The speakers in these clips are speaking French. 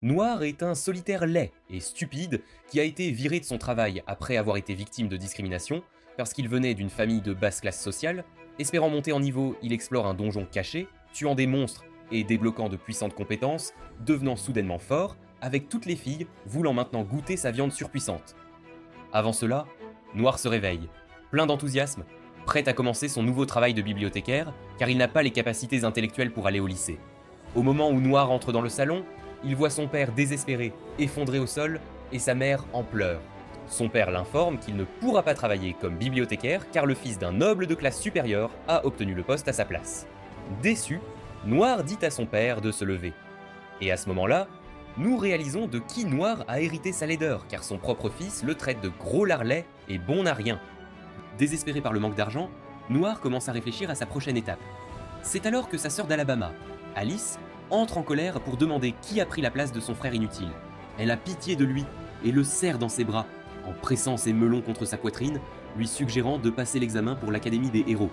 Noir est un solitaire laid et stupide qui a été viré de son travail après avoir été victime de discrimination parce qu'il venait d'une famille de basse classe sociale. Espérant monter en niveau, il explore un donjon caché, tuant des monstres et débloquant de puissantes compétences, devenant soudainement fort, avec toutes les filles voulant maintenant goûter sa viande surpuissante. Avant cela, Noir se réveille, plein d'enthousiasme, prêt à commencer son nouveau travail de bibliothécaire, car il n'a pas les capacités intellectuelles pour aller au lycée. Au moment où Noir entre dans le salon, il voit son père désespéré, effondré au sol, et sa mère en pleurs. Son père l'informe qu'il ne pourra pas travailler comme bibliothécaire car le fils d'un noble de classe supérieure a obtenu le poste à sa place. Déçu, Noir dit à son père de se lever. Et à ce moment-là, nous réalisons de qui Noir a hérité sa laideur car son propre fils le traite de gros larlet et bon à rien. Désespéré par le manque d'argent, Noir commence à réfléchir à sa prochaine étape. C'est alors que sa sœur d'Alabama, Alice, entre en colère pour demander qui a pris la place de son frère inutile. Elle a pitié de lui et le serre dans ses bras, en pressant ses melons contre sa poitrine, lui suggérant de passer l'examen pour l'Académie des héros.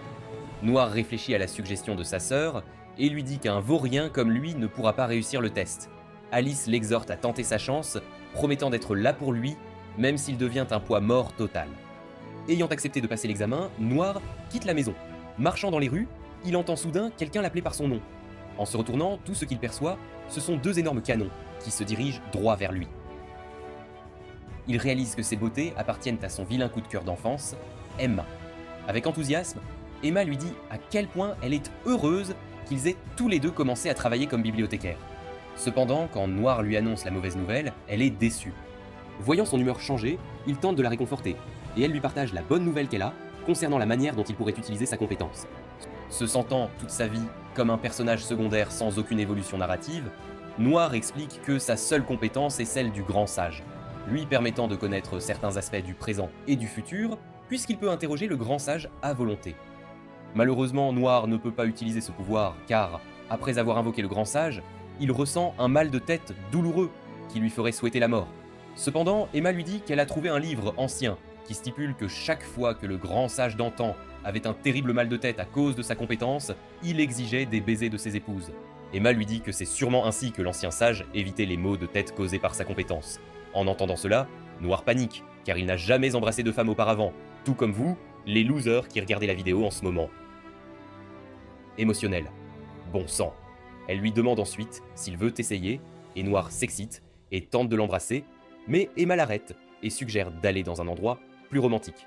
Noir réfléchit à la suggestion de sa sœur et lui dit qu'un vaurien comme lui ne pourra pas réussir le test. Alice l'exhorte à tenter sa chance, promettant d'être là pour lui, même s'il devient un poids mort total. Ayant accepté de passer l'examen, Noir quitte la maison. Marchant dans les rues, il entend soudain quelqu'un l'appeler par son nom. En se retournant, tout ce qu'il perçoit, ce sont deux énormes canons qui se dirigent droit vers lui. Il réalise que ces beautés appartiennent à son vilain coup de cœur d'enfance, Emma. Avec enthousiasme, Emma lui dit à quel point elle est heureuse qu'ils aient tous les deux commencé à travailler comme bibliothécaires. Cependant, quand Noir lui annonce la mauvaise nouvelle, elle est déçue. Voyant son humeur changer, il tente de la réconforter, et elle lui partage la bonne nouvelle qu'elle a concernant la manière dont il pourrait utiliser sa compétence. Se sentant toute sa vie comme un personnage secondaire sans aucune évolution narrative, Noir explique que sa seule compétence est celle du grand sage, lui permettant de connaître certains aspects du présent et du futur, puisqu'il peut interroger le grand sage à volonté. Malheureusement, Noir ne peut pas utiliser ce pouvoir car, après avoir invoqué le grand sage, il ressent un mal de tête douloureux qui lui ferait souhaiter la mort. Cependant, Emma lui dit qu'elle a trouvé un livre ancien qui stipule que chaque fois que le grand sage d'antan avait un terrible mal de tête à cause de sa compétence, il exigeait des baisers de ses épouses. Emma lui dit que c'est sûrement ainsi que l'ancien sage évitait les maux de tête causés par sa compétence. En entendant cela, Noir panique, car il n'a jamais embrassé de femme auparavant, tout comme vous, les losers qui regardez la vidéo en ce moment. Émotionnel. Bon sang. Elle lui demande ensuite s'il veut essayer, et Noir s'excite et tente de l'embrasser, mais Emma l'arrête et suggère d'aller dans un endroit plus romantique.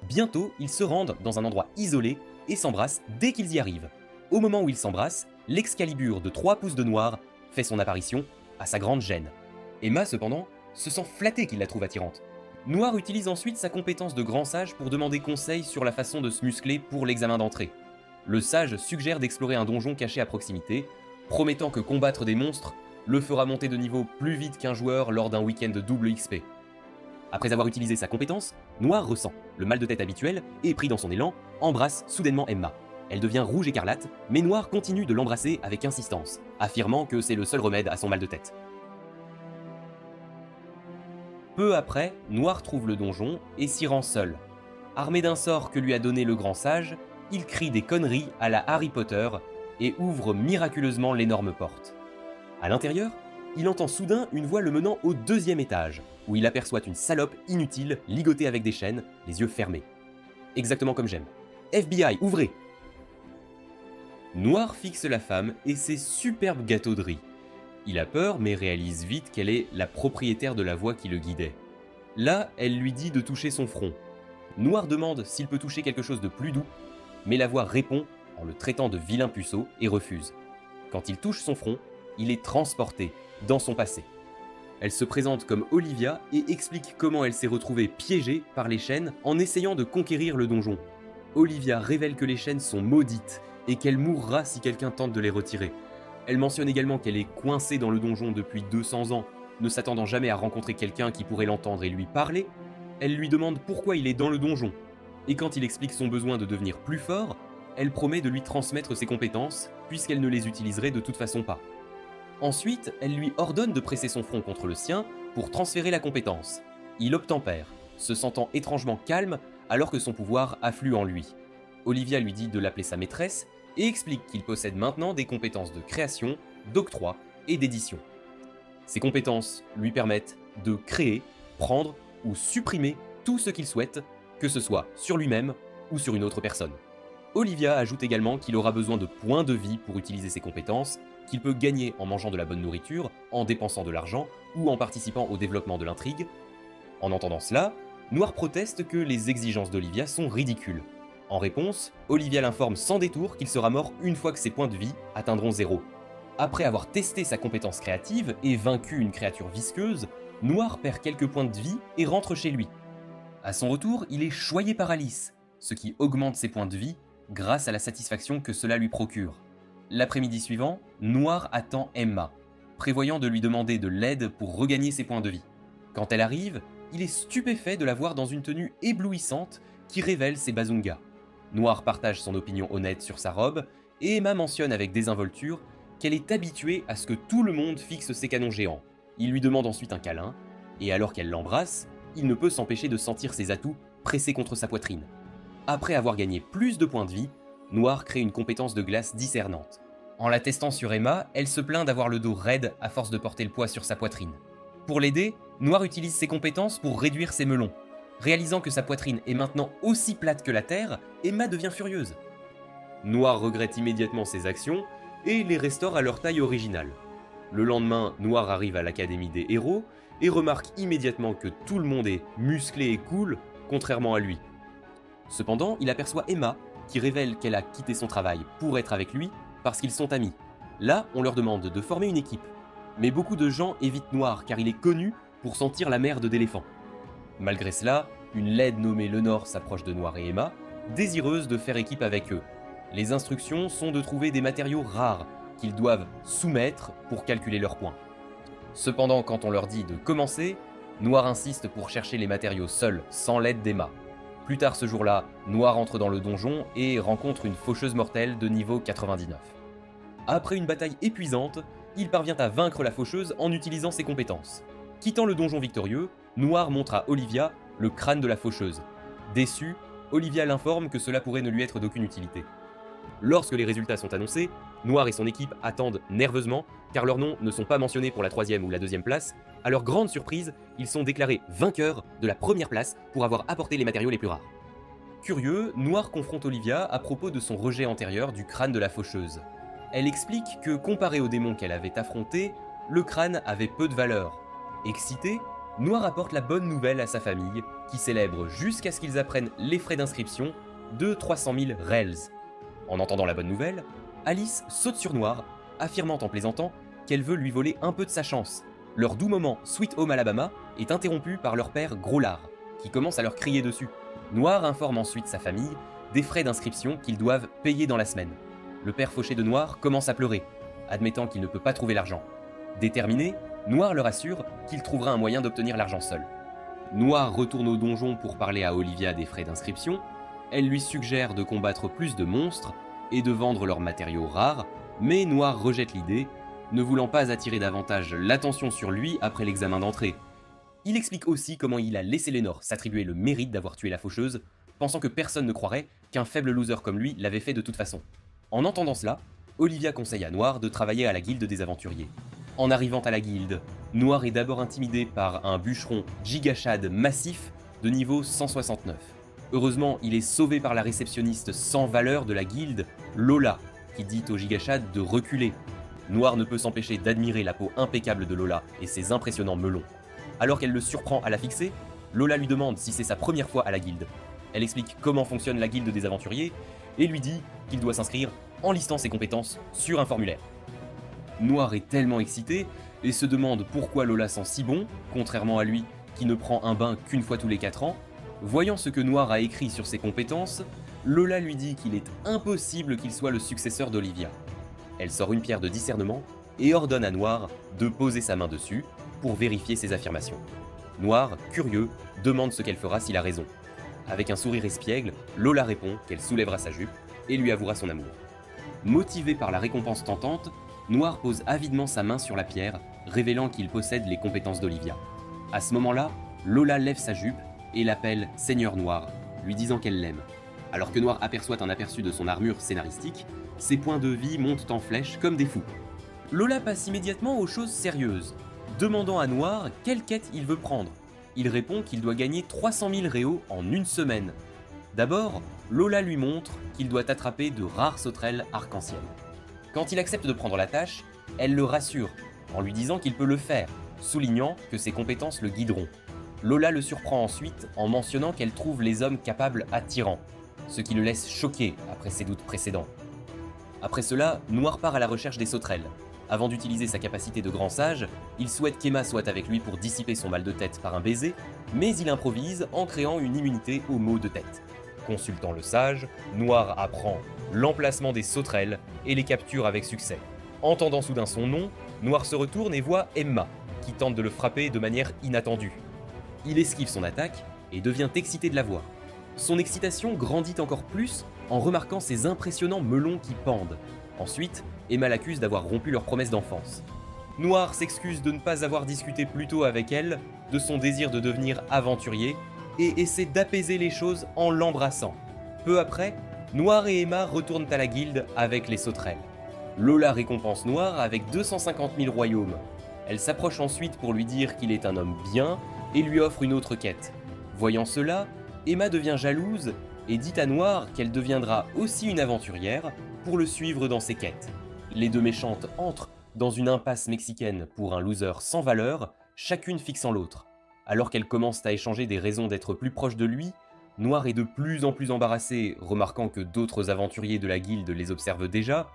Bientôt, ils se rendent dans un endroit isolé et s'embrassent dès qu'ils y arrivent. Au moment où ils s'embrassent, l'Excalibur de 3 pouces de Noir fait son apparition, à sa grande gêne. Emma, cependant, se sent flattée qu'il la trouve attirante. Noir utilise ensuite sa compétence de grand sage pour demander conseil sur la façon de se muscler pour l'examen d'entrée. Le sage suggère d'explorer un donjon caché à proximité, promettant que combattre des monstres le fera monter de niveau plus vite qu'un joueur lors d'un week-end de double XP. Après avoir utilisé sa compétence, Noir ressent le mal de tête habituel et, pris dans son élan, embrasse soudainement Emma. Elle devient rouge écarlate, mais Noir continue de l'embrasser avec insistance, affirmant que c'est le seul remède à son mal de tête. Peu après, Noir trouve le donjon et s'y rend seul. Armé d'un sort que lui a donné le grand sage, il crie des conneries à la Harry Potter et ouvre miraculeusement l'énorme porte. À l'intérieur, il entend soudain une voix le menant au 2e étage, où il aperçoit une salope inutile ligotée avec des chaînes, les yeux fermés. Exactement comme j'aime. FBI, ouvrez! Noir fixe la femme et ses superbes gâteaux de riz. Il a peur mais réalise vite qu'elle est la propriétaire de la voix qui le guidait. Là, elle lui dit de toucher son front. Noir demande s'il peut toucher quelque chose de plus doux, mais la voix répond en le traitant de vilain puceau et refuse. Quand il touche son front, il est transporté dans son passé. Elle se présente comme Olivia et explique comment elle s'est retrouvée piégée par les chaînes en essayant de conquérir le donjon. Olivia révèle que les chaînes sont maudites et qu'elle mourra si quelqu'un tente de les retirer. Elle mentionne également qu'elle est coincée dans le donjon depuis 200 ans, ne s'attendant jamais à rencontrer quelqu'un qui pourrait l'entendre et lui parler. Elle lui demande pourquoi il est dans le donjon, et quand il explique son besoin de devenir plus fort, elle promet de lui transmettre ses compétences, puisqu'elle ne les utiliserait de toute façon pas. Ensuite, elle lui ordonne de presser son front contre le sien pour transférer la compétence. Il obtempère, se sentant étrangement calme alors que son pouvoir afflue en lui. Olivia lui dit de l'appeler sa maîtresse et explique qu'il possède maintenant des compétences de création, d'octroi et d'édition. Ces compétences lui permettent de créer, prendre ou supprimer tout ce qu'il souhaite, que ce soit sur lui-même ou sur une autre personne. Olivia ajoute également qu'il aura besoin de points de vie pour utiliser ses compétences, qu'il peut gagner en mangeant de la bonne nourriture, en dépensant de l'argent ou en participant au développement de l'intrigue. En entendant cela, Noir proteste que les exigences d'Olivia sont ridicules. En réponse, Olivia l'informe sans détour qu'il sera mort une fois que ses points de vie atteindront 0. Après avoir testé sa compétence créative et vaincu une créature visqueuse, Noir perd quelques points de vie et rentre chez lui. À son retour, il est choyé par Alice, ce qui augmente ses points de vie grâce à la satisfaction que cela lui procure. L'après-midi suivant, Noir attend Emma, prévoyant de lui demander de l'aide pour regagner ses points de vie. Quand elle arrive, il est stupéfait de la voir dans une tenue éblouissante qui révèle ses bazungas. Noir partage son opinion honnête sur sa robe, et Emma mentionne avec désinvolture qu'elle est habituée à ce que tout le monde fixe ses canons géants. Il lui demande ensuite un câlin, et alors qu'elle l'embrasse, il ne peut s'empêcher de sentir ses atouts pressés contre sa poitrine. Après avoir gagné plus de points de vie, Noir crée une compétence de glace discernante. En la testant sur Emma, elle se plaint d'avoir le dos raide à force de porter le poids sur sa poitrine. Pour l'aider, Noir utilise ses compétences pour réduire ses melons. Réalisant que sa poitrine est maintenant aussi plate que la terre, Emma devient furieuse. Noir regrette immédiatement ses actions et les restaure à leur taille originale. Le lendemain, Noir arrive à l'Académie des héros et remarque immédiatement que tout le monde est musclé et cool, contrairement à lui. Cependant, il aperçoit Emma, qui révèle qu'elle a quitté son travail pour être avec lui parce qu'ils sont amis. Là, on leur demande de former une équipe. Mais beaucoup de gens évitent Noir car il est connu pour sentir la merde d'éléphant. Malgré cela, une laide nommée Lenore s'approche de Noir et Emma, désireuse de faire équipe avec eux. Les instructions sont de trouver des matériaux rares qu'ils doivent soumettre pour calculer leurs points. Cependant, quand on leur dit de commencer, Noir insiste pour chercher les matériaux seul, sans l'aide d'Emma. Plus tard ce jour-là, Noir entre dans le donjon et rencontre une faucheuse mortelle de niveau 99. Après une bataille épuisante, il parvient à vaincre la faucheuse en utilisant ses compétences. Quittant le donjon victorieux, Noir montre à Olivia le crâne de la faucheuse. Déçue, Olivia l'informe que cela pourrait ne lui être d'aucune utilité. Lorsque les résultats sont annoncés, Noir et son équipe attendent nerveusement car leurs noms ne sont pas mentionnés pour la 3e ou la 2e place. À leur grande surprise, ils sont déclarés vainqueurs de la 1re place pour avoir apporté les matériaux les plus rares. Curieux, Noir confronte Olivia à propos de son rejet antérieur du crâne de la faucheuse. Elle explique que comparé aux démons qu'elle avait affrontés, le crâne avait peu de valeur. Excité, Noir apporte la bonne nouvelle à sa famille, qui célèbre jusqu'à ce qu'ils apprennent les frais d'inscription de 300 000 rels. En entendant la bonne nouvelle, Alice saute sur Noir, affirmant en plaisantant qu'elle veut lui voler un peu de sa chance. Leur doux moment Sweet Home Alabama est interrompu par leur père Groslard, qui commence à leur crier dessus. Noir informe ensuite sa famille des frais d'inscription qu'ils doivent payer dans la semaine. Le père fauché de Noir commence à pleurer, admettant qu'il ne peut pas trouver l'argent. Déterminé, Noir leur assure qu'il trouvera un moyen d'obtenir l'argent seul. Noir retourne au donjon pour parler à Olivia des frais d'inscription. Elle lui suggère de combattre plus de monstres et de vendre leurs matériaux rares, mais Noir rejette l'idée, ne voulant pas attirer davantage l'attention sur lui après l'examen d'entrée. Il explique aussi comment il a laissé Lenore s'attribuer le mérite d'avoir tué la faucheuse, pensant que personne ne croirait qu'un faible loser comme lui l'avait fait de toute façon. En entendant cela, Olivia conseille à Noir de travailler à la guilde des aventuriers. En arrivant à la guilde, Noir est d'abord intimidé par un bûcheron gigachad massif de niveau 169. Heureusement, il est sauvé par la réceptionniste sans valeur de la guilde, Lola, qui dit au gigachad de reculer. Noir ne peut s'empêcher d'admirer la peau impeccable de Lola et ses impressionnants melons. Alors qu'elle le surprend à la fixer, Lola lui demande si c'est sa première fois à la guilde. Elle explique comment fonctionne la guilde des aventuriers et lui dit qu'il doit s'inscrire en listant ses compétences sur un formulaire. Noir est tellement excité et se demande pourquoi Lola sent si bon, contrairement à lui qui ne prend un bain qu'une fois tous les 4 ans. Voyant ce que Noir a écrit sur ses compétences, Lola lui dit qu'il est impossible qu'il soit le successeur d'Olivia. Elle sort une pierre de discernement et ordonne à Noir de poser sa main dessus pour vérifier ses affirmations. Noir, curieux, demande ce qu'elle fera s'il a raison. Avec un sourire espiègle, Lola répond qu'elle soulèvera sa jupe et lui avouera son amour. Motivé par la récompense tentante, Noir pose avidement sa main sur la pierre, révélant qu'il possède les compétences d'Olivia. À ce moment-là, Lola lève sa jupe et l'appelle Seigneur Noir, lui disant qu'elle l'aime. Alors que Noir aperçoit un aperçu de son armure scénaristique, ses points de vie montent en flèche comme des fous. Lola passe immédiatement aux choses sérieuses. demandant à Noir quelle quête il veut prendre. Il répond qu'il doit gagner 300 000 réaux en une semaine. D'abord, Lola lui montre qu'il doit attraper de rares sauterelles arc-en-ciel. Quand il accepte de prendre la tâche, elle le rassure en lui disant qu'il peut le faire, soulignant que ses compétences le guideront. Lola le surprend ensuite en mentionnant qu'elle trouve les hommes capables attirants, ce qui le laisse choqué après ses doutes précédents. Après cela, Noir part à la recherche des sauterelles. Avant d'utiliser sa capacité de grand sage, il souhaite qu'Emma soit avec lui pour dissiper son mal de tête par un baiser, mais il improvise en créant une immunité aux maux de tête. Consultant le sage, Noir apprend l'emplacement des sauterelles et les capture avec succès. Entendant soudain son nom, Noir se retourne et voit Emma, qui tente de le frapper de manière inattendue. Il esquive son attaque et devient excité de la voir. Son excitation grandit encore plus en remarquant ses impressionnants melons qui pendent. Ensuite, Emma l'accuse d'avoir rompu leur promesse d'enfance. Noir s'excuse de ne pas avoir discuté plus tôt avec elle de son désir de devenir aventurier et essaie d'apaiser les choses en l'embrassant. Peu après, Noir et Emma retournent à la guilde avec les sauterelles. Lola récompense Noir avec 250 000 royaumes. Elle s'approche ensuite pour lui dire qu'il est un homme bien et lui offre une autre quête. Voyant cela, Emma devient jalouse et dit à Noir qu'elle deviendra aussi une aventurière pour le suivre dans ses quêtes. Les deux méchantes entrent dans une impasse mexicaine pour un loser sans valeur, chacune fixant l'autre. Alors qu'elles commencent à échanger des raisons d'être plus proches de lui, Noir est de plus en plus embarrassé, remarquant que d'autres aventuriers de la guilde les observent déjà.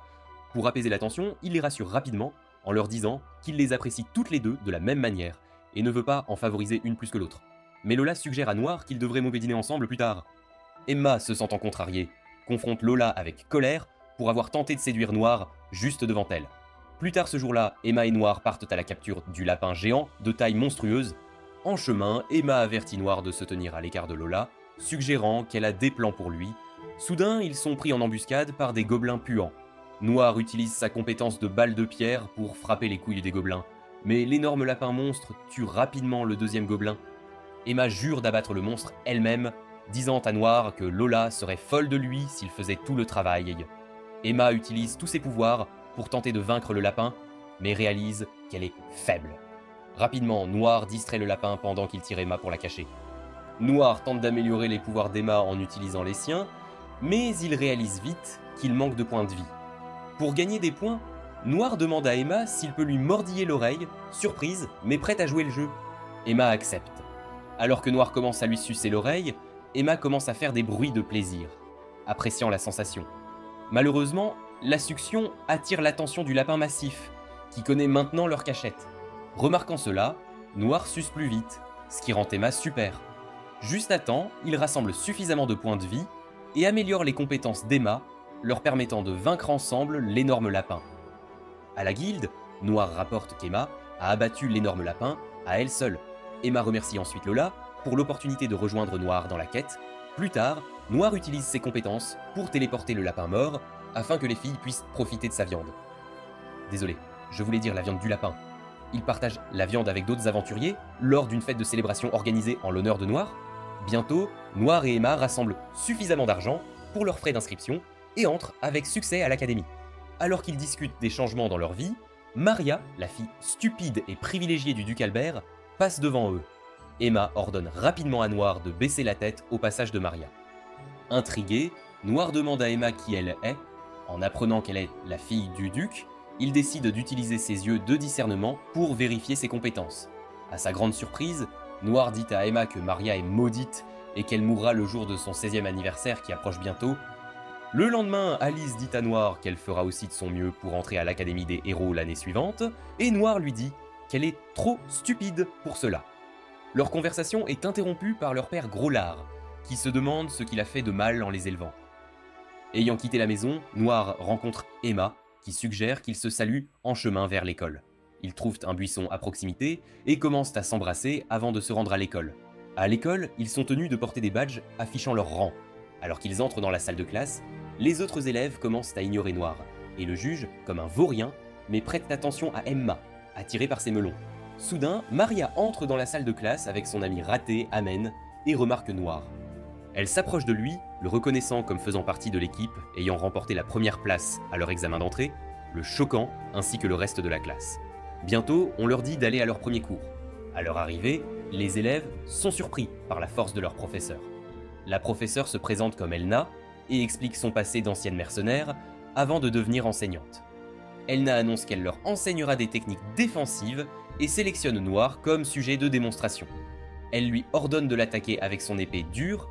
Pour apaiser la tension, il les rassure rapidement en leur disant qu'il les apprécie toutes les deux de la même manière et ne veut pas en favoriser une plus que l'autre. Mais Lola suggère à Noir qu'ils devraient mauvais dîner ensemble plus tard. Emma, se sentant contrariée, confronte Lola avec colère pour avoir tenté de séduire Noir juste devant elle. Plus tard ce jour-là, Emma et Noir partent à la capture du lapin géant de taille monstrueuse. En chemin, Emma avertit Noir de se tenir à l'écart de Lola, suggérant qu'elle a des plans pour lui. Soudain, ils sont pris en embuscade par des gobelins puants. Noir utilise sa compétence de balle de pierre pour frapper les couilles des gobelins, mais l'énorme lapin monstre tue rapidement le deuxième gobelin. Emma jure d'abattre le monstre elle-même, disant à Noir que Lola serait folle de lui s'il faisait tout le travail. Emma utilise tous ses pouvoirs pour tenter de vaincre le lapin, mais réalise qu'elle est faible. Rapidement, Noir distrait le lapin pendant qu'il tire Emma pour la cacher. Noir tente d'améliorer les pouvoirs d'Emma en utilisant les siens, mais il réalise vite qu'il manque de points de vie. Pour gagner des points, Noir demande à Emma s'il peut lui mordiller l'oreille, surprise, mais prête à jouer le jeu. Emma accepte. Alors que Noir commence à lui sucer l'oreille, Emma commence à faire des bruits de plaisir, appréciant la sensation. Malheureusement, la succion attire l'attention du lapin massif, qui connaît maintenant leur cachette. Remarquant cela, Noir suce plus vite, ce qui rend Emma super. Juste à temps, il rassemble suffisamment de points de vie et améliore les compétences d'Emma, leur permettant de vaincre ensemble l'énorme lapin. À la guilde, Noir rapporte qu'Emma a abattu l'énorme lapin à elle seule. Emma remercie ensuite Lola pour l'opportunité de rejoindre Noir dans la quête. Plus tard, Noir utilise ses compétences pour téléporter le lapin mort afin que les filles puissent profiter de sa viande. Désolé, je voulais dire la viande du lapin. Il partage la viande avec d'autres aventuriers lors d'une fête de célébration organisée en l'honneur de Noir. Bientôt, Noir et Emma rassemblent suffisamment d'argent pour leurs frais d'inscription et entrent avec succès à l'académie. Alors qu'ils discutent des changements dans leur vie, Maria, la fille stupide et privilégiée du duc Albert, passe devant eux. Emma ordonne rapidement à Noir de baisser la tête au passage de Maria. Intrigué, Noir demande à Emma qui elle est. En apprenant qu'elle est la fille du duc, il décide d'utiliser ses yeux de discernement pour vérifier ses compétences. À sa grande surprise, Noir dit à Emma que Maria est maudite et qu'elle mourra le jour de son 16e anniversaire qui approche bientôt. Le lendemain, Alice dit à Noir qu'elle fera aussi de son mieux pour entrer à l'Académie des héros l'année suivante, et Noir lui dit qu'elle est trop stupide pour cela. Leur conversation est interrompue par leur père Groslard, qui se demande ce qu'il a fait de mal en les élevant. Ayant quitté la maison, Noir rencontre Emma, qui suggère qu'ils se saluent en chemin vers l'école. Ils trouvent un buisson à proximité et commencent à s'embrasser avant de se rendre à l'école. À l'école, ils sont tenus de porter des badges affichant leur rang. Alors qu'ils entrent dans la salle de classe, les autres élèves commencent à ignorer Noir et le jugent comme un vaurien, mais prêtent attention à Emma, attirée par ses melons. Soudain, Maria entre dans la salle de classe avec son ami raté, Amen, et remarque Noir. Elle s'approche de lui, le reconnaissant comme faisant partie de l'équipe ayant remporté la première place à leur examen d'entrée, le choquant ainsi que le reste de la classe. Bientôt, on leur dit d'aller à leur premier cours. À leur arrivée, les élèves sont surpris par la force de leur professeur. La professeure se présente comme Elna et explique son passé d'ancienne mercenaire avant de devenir enseignante. Elna annonce qu'elle leur enseignera des techniques défensives et sélectionne Noir comme sujet de démonstration. Elle lui ordonne de l'attaquer avec son épée dure,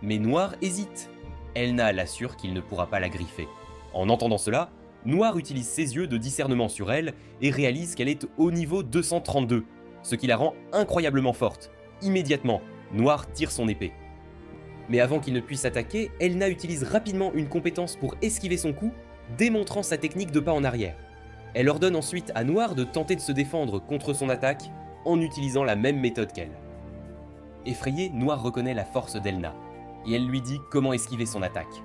mais Noir hésite. Elna l'assure qu'il ne pourra pas la griffer. En entendant cela, Noir utilise ses yeux de discernement sur elle et réalise qu'elle est au niveau 232, ce qui la rend incroyablement forte. Immédiatement, Noir tire son épée. Mais avant qu'il ne puisse attaquer, Elna utilise rapidement une compétence pour esquiver son coup, démontrant sa technique de pas en arrière. Elle ordonne ensuite à Noir de tenter de se défendre contre son attaque en utilisant la même méthode qu'elle. Effrayé, Noir reconnaît la force d'Elna, et elle lui dit comment esquiver son attaque.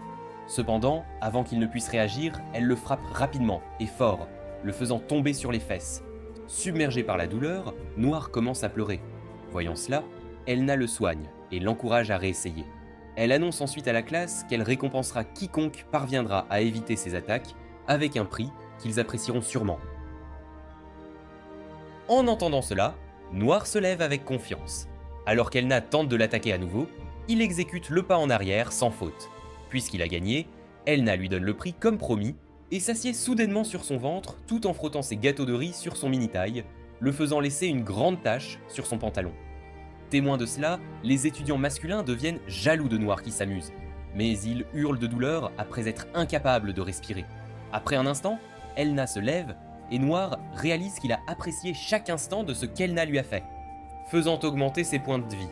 Cependant, avant qu'il ne puisse réagir, elle le frappe rapidement et fort, le faisant tomber sur les fesses. Submergé par la douleur, Noir commence à pleurer. Voyant cela, Elna le soigne et l'encourage à réessayer. Elle annonce ensuite à la classe qu'elle récompensera quiconque parviendra à éviter ses attaques avec un prix qu'ils apprécieront sûrement. En entendant cela, Noir se lève avec confiance. Alors qu'Elna tente de l'attaquer à nouveau, il exécute le pas en arrière sans faute. Puisqu'il a gagné, Elna lui donne le prix comme promis et s'assied soudainement sur son ventre tout en frottant ses gâteaux de riz sur son mini-taille, le faisant laisser une grande tache sur son pantalon. Témoins de cela, les étudiants masculins deviennent jaloux de Noir qui s'amuse, mais ils hurlent de douleur après être incapables de respirer. Après un instant, Elna se lève et Noir réalise qu'il a apprécié chaque instant de ce qu'Elna lui a fait, faisant augmenter ses points de vie.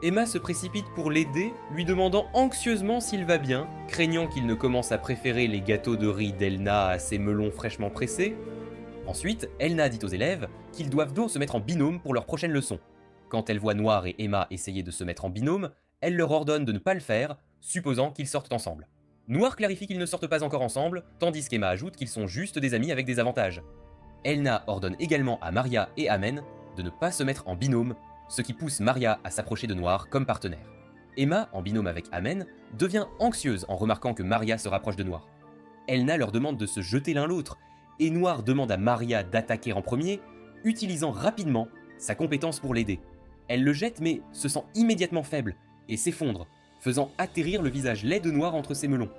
Emma se précipite pour l'aider, lui demandant anxieusement s'il va bien, craignant qu'il ne commence à préférer les gâteaux de riz d'Elna à ses melons fraîchement pressés. Ensuite, Elna dit aux élèves qu'ils doivent donc se mettre en binôme pour leur prochaine leçon. Quand elle voit Noir et Emma essayer de se mettre en binôme, elle leur ordonne de ne pas le faire, supposant qu'ils sortent ensemble. Noir clarifie qu'ils ne sortent pas encore ensemble, tandis qu'Emma ajoute qu'ils sont juste des amis avec des avantages. Elna ordonne également à Maria et Amen de ne pas se mettre en binôme, ce qui pousse Maria à s'approcher de Noir comme partenaire. Emma, en binôme avec Amen, devient anxieuse en remarquant que Maria se rapproche de Noir. Elna leur demande de se jeter l'un l'autre, et Noir demande à Maria d'attaquer en premier, utilisant rapidement sa compétence pour l'aider. Elle le jette mais se sent immédiatement faible et s'effondre, faisant atterrir le visage laid de Noir entre ses melons.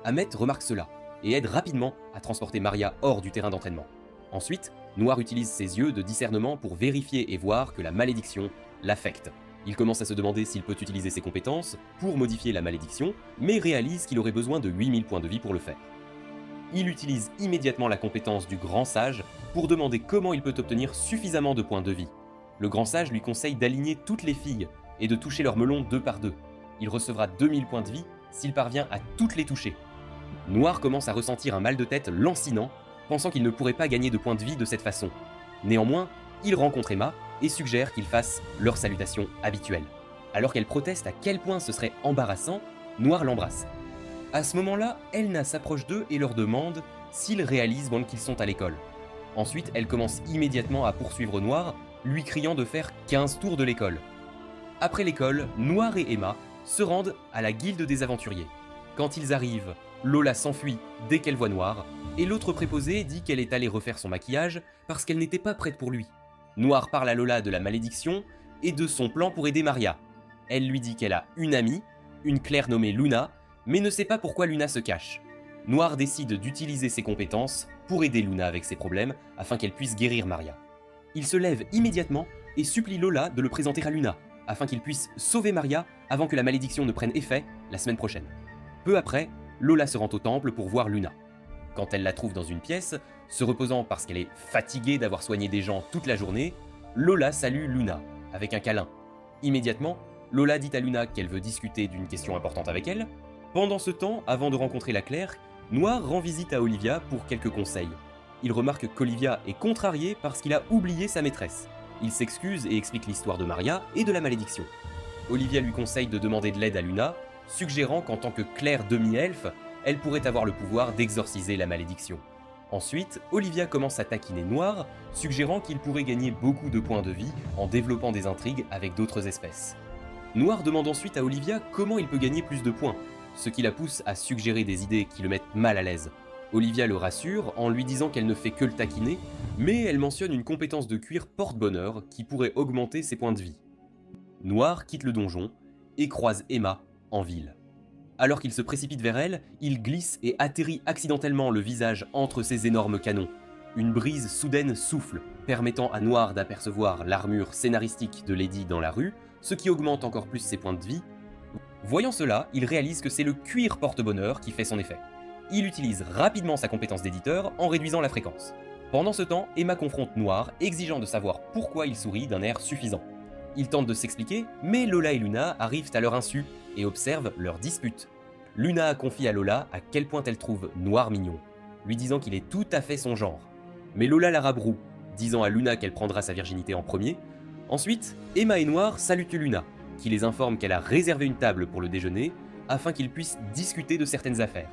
Ahmet remarque cela et aide rapidement à transporter Maria hors du terrain d'entraînement. Ensuite, Noir utilise ses yeux de discernement pour vérifier et voir que la malédiction l'affecte. Il commence à se demander s'il peut utiliser ses compétences pour modifier la malédiction, mais réalise qu'il aurait besoin de 8000 points de vie pour le faire. Il utilise immédiatement la compétence du Grand Sage pour demander comment il peut obtenir suffisamment de points de vie. Le Grand Sage lui conseille d'aligner toutes les filles et de toucher leurs melons deux par deux. Il recevra 2000 points de vie s'il parvient à toutes les toucher. Noir commence à ressentir un mal de tête lancinant, pensant qu'il ne pourrait pas gagner de points de vie de cette façon. Néanmoins, il rencontre Emma et suggère qu'ils fassent leur salutation habituelle. Alors qu'elle proteste à quel point ce serait embarrassant, Noir l'embrasse. À ce moment-là, Elna s'approche d'eux et leur demande s'ils réalisent qu'ils sont à l'école. Ensuite, elle commence immédiatement à poursuivre Noir, lui criant de faire 15 tours de l'école. Après l'école, Noir et Emma se rendent à la guilde des aventuriers. Quand ils arrivent, Lola s'enfuit dès qu'elle voit Noir, et l'autre préposé dit qu'elle est allée refaire son maquillage parce qu'elle n'était pas prête pour lui. Noir parle à Lola de la malédiction et de son plan pour aider Maria. Elle lui dit qu'elle a une amie, une clerc nommée Luna, mais ne sait pas pourquoi Luna se cache. Noir décide d'utiliser ses compétences pour aider Luna avec ses problèmes afin qu'elle puisse guérir Maria. Il se lève immédiatement et supplie Lola de le présenter à Luna, afin qu'il puisse sauver Maria avant que la malédiction ne prenne effet la semaine prochaine. Peu après, Lola se rend au temple pour voir Luna. Quand elle la trouve dans une pièce, se reposant parce qu'elle est fatiguée d'avoir soigné des gens toute la journée, Lola salue Luna, avec un câlin. Immédiatement, Lola dit à Luna qu'elle veut discuter d'une question importante avec elle. Pendant ce temps, avant de rencontrer la clerc, Noir rend visite à Olivia pour quelques conseils. Il remarque qu'Olivia est contrariée parce qu'il a oublié sa maîtresse. Il s'excuse et explique l'histoire de Maria et de la malédiction. Olivia lui conseille de demander de l'aide à Luna, suggérant qu'en tant que clerc demi-elfe, elle pourrait avoir le pouvoir d'exorciser la malédiction. Ensuite, Olivia commence à taquiner Noir, suggérant qu'il pourrait gagner beaucoup de points de vie en développant des intrigues avec d'autres espèces. Noir demande ensuite à Olivia comment il peut gagner plus de points, ce qui la pousse à suggérer des idées qui le mettent mal à l'aise. Olivia le rassure en lui disant qu'elle ne fait que le taquiner, mais elle mentionne une compétence de cuir porte-bonheur qui pourrait augmenter ses points de vie. Noir quitte le donjon et croise Emma en ville. Alors qu'il se précipite vers elle, il glisse et atterrit accidentellement le visage entre ses énormes canons. Une brise soudaine souffle, permettant à Noir d'apercevoir l'armure scénaristique de Lady dans la rue, ce qui augmente encore plus ses points de vie. Voyant cela, il réalise que c'est le cuir porte-bonheur qui fait son effet. Il utilise rapidement sa compétence d'éditeur en réduisant la fréquence. Pendant ce temps, Emma confronte Noir, exigeant de savoir pourquoi il sourit d'un air suffisant. Il tente de s'expliquer, mais Lola et Luna arrivent à leur insu et observent leur dispute. Luna confie à Lola à quel point elle trouve Noir mignon, lui disant qu'il est tout à fait son genre. Mais Lola la rabroue, disant à Luna qu'elle prendra sa virginité en premier. Ensuite, Emma et Noir saluent Luna, qui les informe qu'elle a réservé une table pour le déjeuner afin qu'ils puissent discuter de certaines affaires.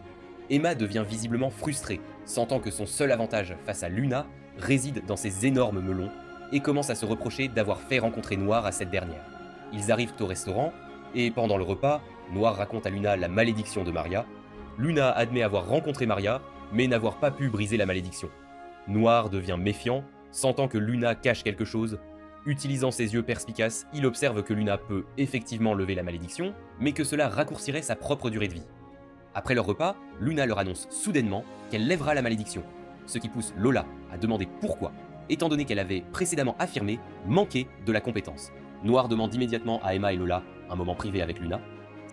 Emma devient visiblement frustrée, sentant que son seul avantage face à Luna réside dans ses énormes melons et commence à se reprocher d'avoir fait rencontrer Noir à cette dernière. Ils arrivent au restaurant et pendant le repas, Noir raconte à Luna la malédiction de Maria. Luna admet avoir rencontré Maria, mais n'avoir pas pu briser la malédiction. Noir devient méfiant, sentant que Luna cache quelque chose. Utilisant ses yeux perspicaces, il observe que Luna peut effectivement lever la malédiction, mais que cela raccourcirait sa propre durée de vie. Après leur repas, Luna leur annonce soudainement qu'elle lèvera la malédiction, ce qui pousse Lola à demander pourquoi, étant donné qu'elle avait précédemment affirmé manquer de la compétence. Noir demande immédiatement à Emma et Lola un moment privé avec Luna.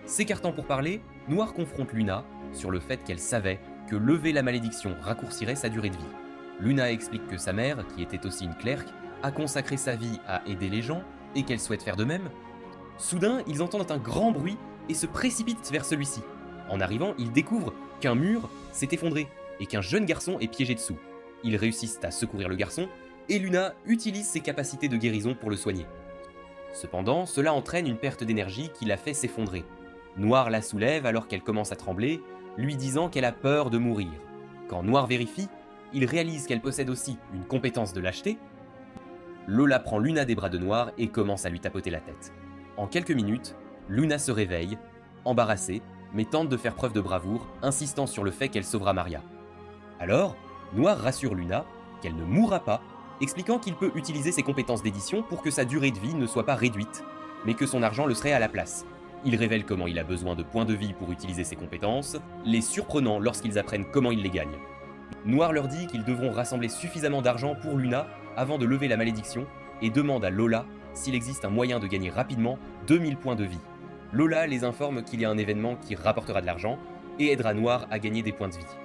S'écartant pour parler, Noir confronte Luna sur le fait qu'elle savait que lever la malédiction raccourcirait sa durée de vie. Luna explique que sa mère, qui était aussi une clerc, a consacré sa vie à aider les gens et qu'elle souhaite faire de même. Soudain, ils entendent un grand bruit et se précipitent vers celui-ci. En arrivant, ils découvrent qu'un mur s'est effondré et qu'un jeune garçon est piégé dessous. Ils réussissent à secourir le garçon et Luna utilise ses capacités de guérison pour le soigner. Cependant, cela entraîne une perte d'énergie qui la fait s'effondrer. Noir la soulève alors qu'elle commence à trembler, lui disant qu'elle a peur de mourir. Quand Noir vérifie, il réalise qu'elle possède aussi une compétence de lâcheté. Lola prend Luna des bras de Noir et commence à lui tapoter la tête. En quelques minutes, Luna se réveille, embarrassée, mais tente de faire preuve de bravoure, insistant sur le fait qu'elle sauvera Maria. Alors, Noir rassure Luna qu'elle ne mourra pas, expliquant qu'il peut utiliser ses compétences d'édition pour que sa durée de vie ne soit pas réduite, mais que son argent le serait à la place. Il révèle comment il a besoin de points de vie pour utiliser ses compétences, les surprenant lorsqu'ils apprennent comment il les gagne. Noir leur dit qu'ils devront rassembler suffisamment d'argent pour Luna avant de lever la malédiction et demande à Lola s'il existe un moyen de gagner rapidement 2000 points de vie. Lola les informe qu'il y a un événement qui rapportera de l'argent et aidera Noir à gagner des points de vie.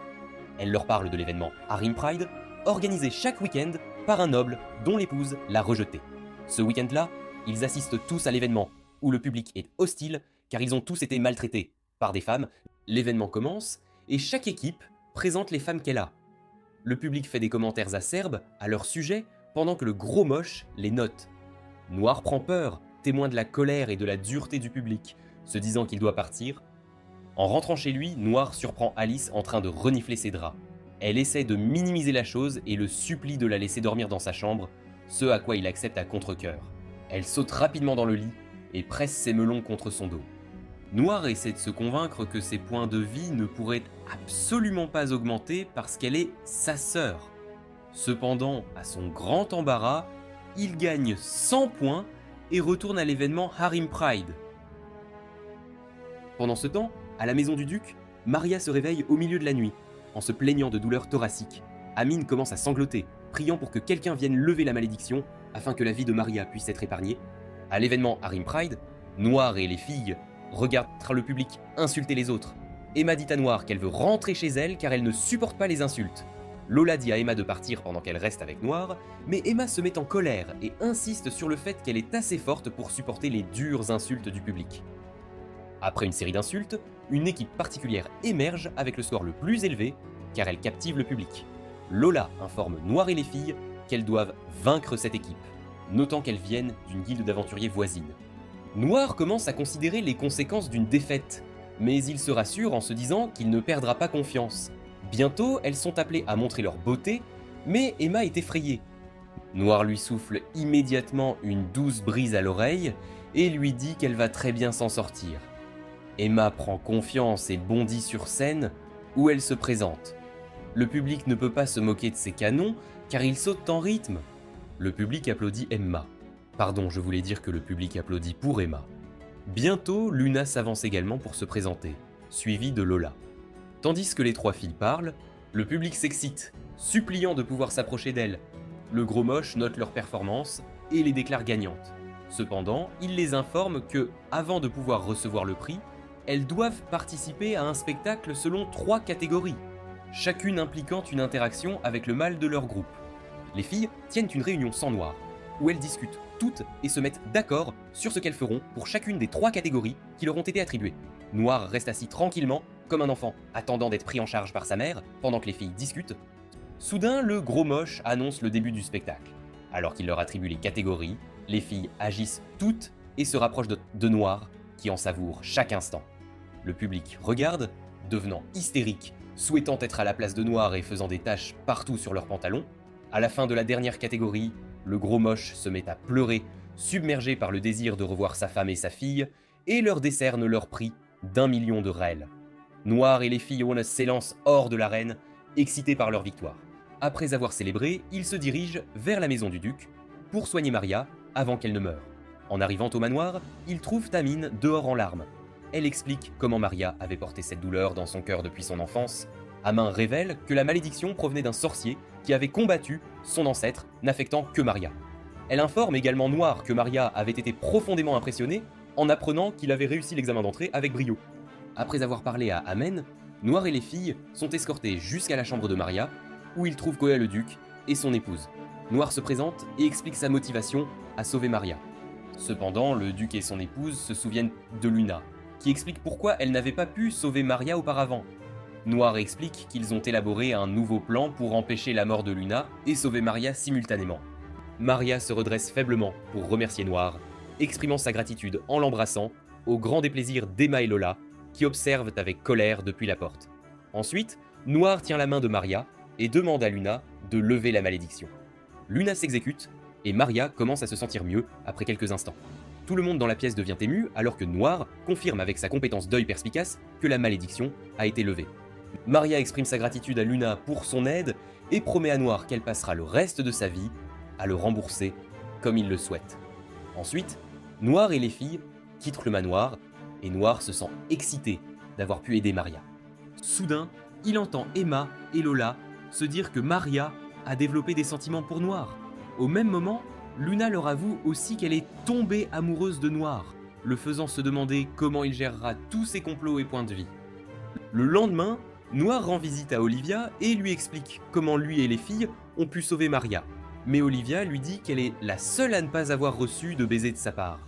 Elle leur parle de l'événement Harem Pride, organisé chaque week-end par un noble dont l'épouse l'a rejeté. Ce week-end-là, ils assistent tous à l'événement, où le public est hostile car ils ont tous été maltraités par des femmes. L'événement commence et chaque équipe présente les femmes qu'elle a. Le public fait des commentaires acerbes à leur sujet pendant que le gros moche les note. Noir prend peur, témoin de la colère et de la dureté du public, se disant qu'il doit partir. En rentrant chez lui, Noir surprend Alice en train de renifler ses draps. Elle essaie de minimiser la chose et le supplie de la laisser dormir dans sa chambre, ce à quoi il accepte à contre-cœur. Elle saute rapidement dans le lit et presse ses melons contre son dos. Noir essaie de se convaincre que ses points de vie ne pourraient absolument pas augmenter parce qu'elle est sa sœur. Cependant, à son grand embarras, il gagne 100 points et retourne à l'événement Harem Pride. Pendant ce temps, à la maison du duc, Maria se réveille au milieu de la nuit, en se plaignant de douleurs thoraciques. Amine commence à sangloter, priant pour que quelqu'un vienne lever la malédiction afin que la vie de Maria puisse être épargnée. À l'événement Harem Pride, Noir et les filles regardent le public insulter les autres. Emma dit à Noir qu'elle veut rentrer chez elle car elle ne supporte pas les insultes. Lola dit à Emma de partir pendant qu'elle reste avec Noir, mais Emma se met en colère et insiste sur le fait qu'elle est assez forte pour supporter les dures insultes du public. Après une série d'insultes, une équipe particulière émerge avec le score le plus élevé car elle captive le public. Lola informe Noir et les filles qu'elles doivent vaincre cette équipe, notant qu'elles viennent d'une guilde d'aventuriers voisine. Noir commence à considérer les conséquences d'une défaite, mais il se rassure en se disant qu'il ne perdra pas confiance. Bientôt, elles sont appelées à montrer leur beauté, mais Emma est effrayée. Noir lui souffle immédiatement une douce brise à l'oreille et lui dit qu'elle va très bien s'en sortir. Emma prend confiance et bondit sur scène où elle se présente. Le public ne peut pas se moquer de ces canons car ils sautent en rythme. Le public applaudit Emma. Pardon, je voulais dire que le public applaudit pour Emma. Bientôt, Luna s'avance également pour se présenter, suivie de Lola. Tandis que les trois filles parlent, le public s'excite, suppliant de pouvoir s'approcher d'elles. Le gros moche note leur performance et les déclare gagnantes. Cependant, il les informe que, avant de pouvoir recevoir le prix, elles doivent participer à un spectacle selon 3 catégories, chacune impliquant une interaction avec le mâle de leur groupe. Les filles tiennent une réunion sans Noir, où elles discutent toutes et se mettent d'accord sur ce qu'elles feront pour chacune des 3 catégories qui leur ont été attribuées. Noir reste assis tranquillement, comme un enfant, attendant d'être pris en charge par sa mère, pendant que les filles discutent. Soudain, le gros moche annonce le début du spectacle. Alors qu'il leur attribue les catégories, les filles agissent toutes et se rapprochent de Noir, qui en savoure chaque instant. Le public regarde, devenant hystérique, souhaitant être à la place de Noir et faisant des taches partout sur leurs pantalons. À la fin de la dernière catégorie, le gros moche se met à pleurer, submergé par le désir de revoir sa femme et sa fille, et leur décerne leur prix d'1 million de rel. Noir et les filles s'élancent hors de l'arène, excités par leur victoire. Après avoir célébré, ils se dirigent vers la maison du duc pour soigner Maria avant qu'elle ne meure. En arrivant au manoir, ils trouvent Tamine dehors en larmes. Elle explique comment Maria avait porté cette douleur dans son cœur depuis son enfance. Amin révèle que la malédiction provenait d'un sorcier qui avait combattu son ancêtre, n'affectant que Maria. Elle informe également Noir que Maria avait été profondément impressionnée en apprenant qu'il avait réussi l'examen d'entrée avec brio. Après avoir parlé à Amen, Noir et les filles sont escortés jusqu'à la chambre de Maria, où ils trouvent Koya le duc et son épouse. Noir se présente et explique sa motivation à sauver Maria. Cependant, le duc et son épouse se souviennent de Luna, qui explique pourquoi elle n'avait pas pu sauver Maria auparavant. Noir explique qu'ils ont élaboré un nouveau plan pour empêcher la mort de Luna et sauver Maria simultanément. Maria se redresse faiblement pour remercier Noir, exprimant sa gratitude en l'embrassant, au grand déplaisir d'Emma et Lola, qui observent avec colère depuis la porte. Ensuite, Noir tient la main de Maria et demande à Luna de lever la malédiction. Luna s'exécute et Maria commence à se sentir mieux après quelques instants. Tout le monde dans la pièce devient ému alors que Noir confirme avec sa compétence d'œil perspicace que la malédiction a été levée. Maria exprime sa gratitude à Luna pour son aide et promet à Noir qu'elle passera le reste de sa vie à le rembourser comme il le souhaite. Ensuite, Noir et les filles quittent le manoir et Noir se sent excité d'avoir pu aider Maria. Soudain, il entend Emma et Lola se dire que Maria a développé des sentiments pour Noir. Au même moment, Luna leur avoue aussi qu'elle est tombée amoureuse de Noir, le faisant se demander comment il gérera tous ses complots et points de vie. Le lendemain, Noir rend visite à Olivia et lui explique comment lui et les filles ont pu sauver Maria. Mais Olivia lui dit qu'elle est la seule à ne pas avoir reçu de baiser de sa part.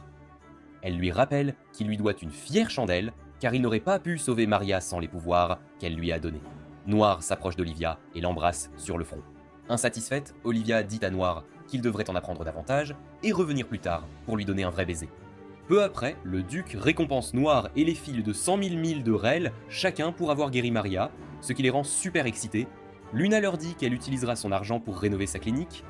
Elle lui rappelle qu'il lui doit une fière chandelle, car il n'aurait pas pu sauver Maria sans les pouvoirs qu'elle lui a donnés. Noir s'approche d'Olivia et l'embrasse sur le front. Insatisfaite, Olivia dit à Noir qu'il devrait en apprendre davantage et revenir plus tard pour lui donner un vrai baiser. Peu après, le duc récompense Noir et les filles de 100 000 milles de rel, chacun pour avoir guéri Maria, ce qui les rend super excités. Luna leur dit qu'elle utilisera son argent pour rénover sa clinique.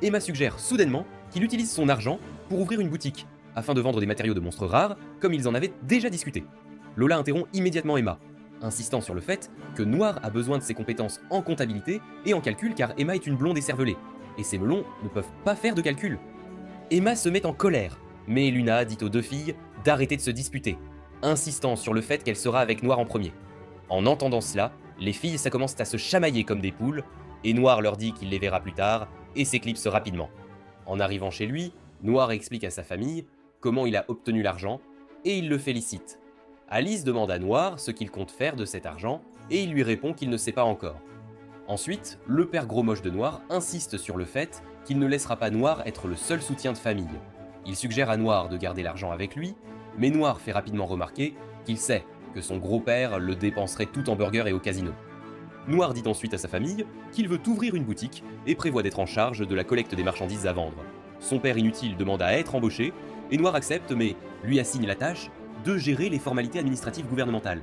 Emma suggère soudainement qu'il utilise son argent pour ouvrir une boutique, afin de vendre des matériaux de monstres rares, comme ils en avaient déjà discuté. Lola interrompt immédiatement Emma, insistant sur le fait que Noir a besoin de ses compétences en comptabilité et en calcul car Emma est une blonde écervelée, et ces melons ne peuvent pas faire de calcul. Emma se met en colère, mais Luna dit aux deux filles d'arrêter de se disputer, insistant sur le fait qu'elle sera avec Noir en premier. En entendant cela, les filles commencent à se chamailler comme des poules, et Noir leur dit qu'il les verra plus tard, et s'éclipse rapidement. En arrivant chez lui, Noir explique à sa famille comment il a obtenu l'argent, et il le félicite. Alice demande à Noir ce qu'il compte faire de cet argent, et il lui répond qu'il ne sait pas encore. Ensuite, le père gros moche de Noir insiste sur le fait qu'il ne laissera pas Noir être le seul soutien de famille. Il suggère à Noir de garder l'argent avec lui, mais Noir fait rapidement remarquer qu'il sait que son gros-père le dépenserait tout en burgers et au casino. Noir dit ensuite à sa famille qu'il veut ouvrir une boutique et prévoit d'être en charge de la collecte des marchandises à vendre. Son père inutile demande à être embauché, et Noir accepte mais lui assigne la tâche de gérer les formalités administratives gouvernementales.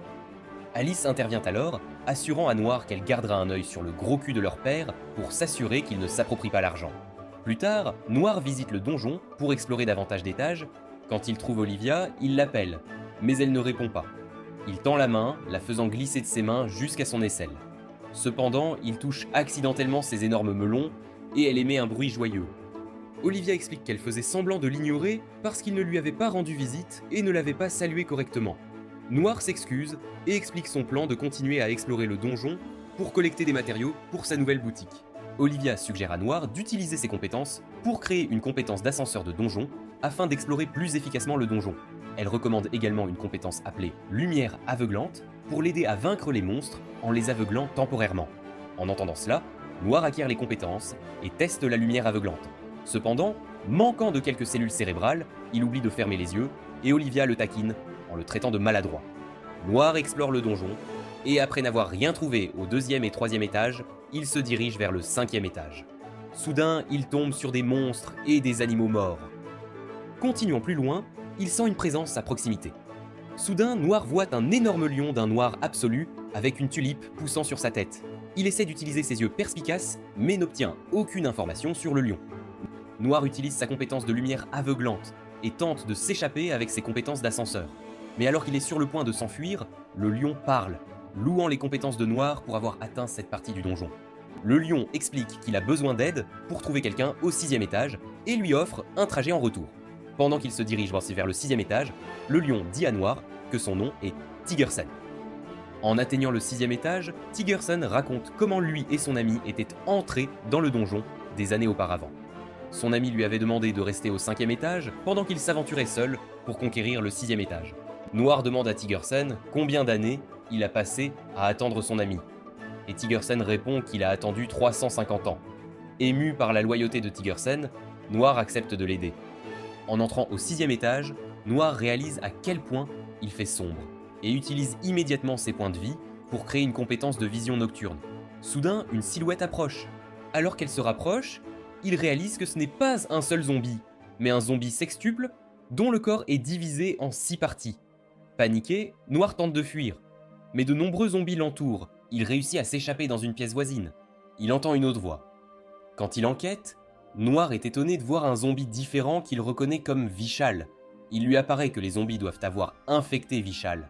Alice intervient alors, assurant à Noir qu'elle gardera un œil sur le gros cul de leur père pour s'assurer qu'il ne s'approprie pas l'argent. Plus tard, Noir visite le donjon pour explorer davantage d'étages. Quand il trouve Olivia, il l'appelle, mais elle ne répond pas. Il tend la main, la faisant glisser de ses mains jusqu'à son aisselle. Cependant, il touche accidentellement ses énormes melons et elle émet un bruit joyeux. Olivia explique qu'elle faisait semblant de l'ignorer parce qu'il ne lui avait pas rendu visite et ne l'avait pas salué correctement. Noir s'excuse et explique son plan de continuer à explorer le donjon pour collecter des matériaux pour sa nouvelle boutique. Olivia suggère à Noir d'utiliser ses compétences pour créer une compétence d'ascenseur de donjon afin d'explorer plus efficacement le donjon. Elle recommande également une compétence appelée Lumière aveuglante pour l'aider à vaincre les monstres en les aveuglant temporairement. En entendant cela, Noir acquiert les compétences et teste la lumière aveuglante. Cependant, manquant de quelques cellules cérébrales, il oublie de fermer les yeux et Olivia le taquine en le traitant de maladroit. Noir explore le donjon et après n'avoir rien trouvé au 2e et 3e étage, il se dirige vers le 5e étage. Soudain, il tombe sur des monstres et des animaux morts. Continuant plus loin, il sent une présence à proximité. Soudain, Noir voit un énorme lion d'un noir absolu avec une tulipe poussant sur sa tête. Il essaie d'utiliser ses yeux perspicaces, mais n'obtient aucune information sur le lion. Noir utilise sa compétence de lumière aveuglante et tente de s'échapper avec ses compétences d'ascenseur. Mais alors qu'il est sur le point de s'enfuir, le lion parle, louant les compétences de Noir pour avoir atteint cette partie du donjon. Le lion explique qu'il a besoin d'aide pour trouver quelqu'un au 6e étage et lui offre un trajet en retour. Pendant qu'il se dirige vers le 6e étage, le lion dit à Noir que son nom est Tigerson. En atteignant le 6e étage, Tigerson raconte comment lui et son ami étaient entrés dans le donjon des années auparavant. Son ami lui avait demandé de rester au 5e étage pendant qu'il s'aventurait seul pour conquérir le 6e étage. Noir demande à Tigerson combien d'années il a passé à attendre son ami. Et Tigerson répond qu'il a attendu 350 ans. Ému par la loyauté de Tigerson, Noir accepte de l'aider. En entrant au 6e étage, Noir réalise à quel point il fait sombre et utilise immédiatement ses points de vie pour créer une compétence de vision nocturne. Soudain, une silhouette approche. Alors qu'elle se rapproche, il réalise que ce n'est pas un seul zombie, mais un zombie sextuple dont le corps est divisé en 6 parties. Paniqué, Noir tente de fuir, mais de nombreux zombies l'entourent. Il réussit à s'échapper dans une pièce voisine. Il entend une autre voix. Quand il enquête, Noir est étonné de voir un zombie différent qu'il reconnaît comme Vishal. Il lui apparaît que les zombies doivent avoir infecté Vishal.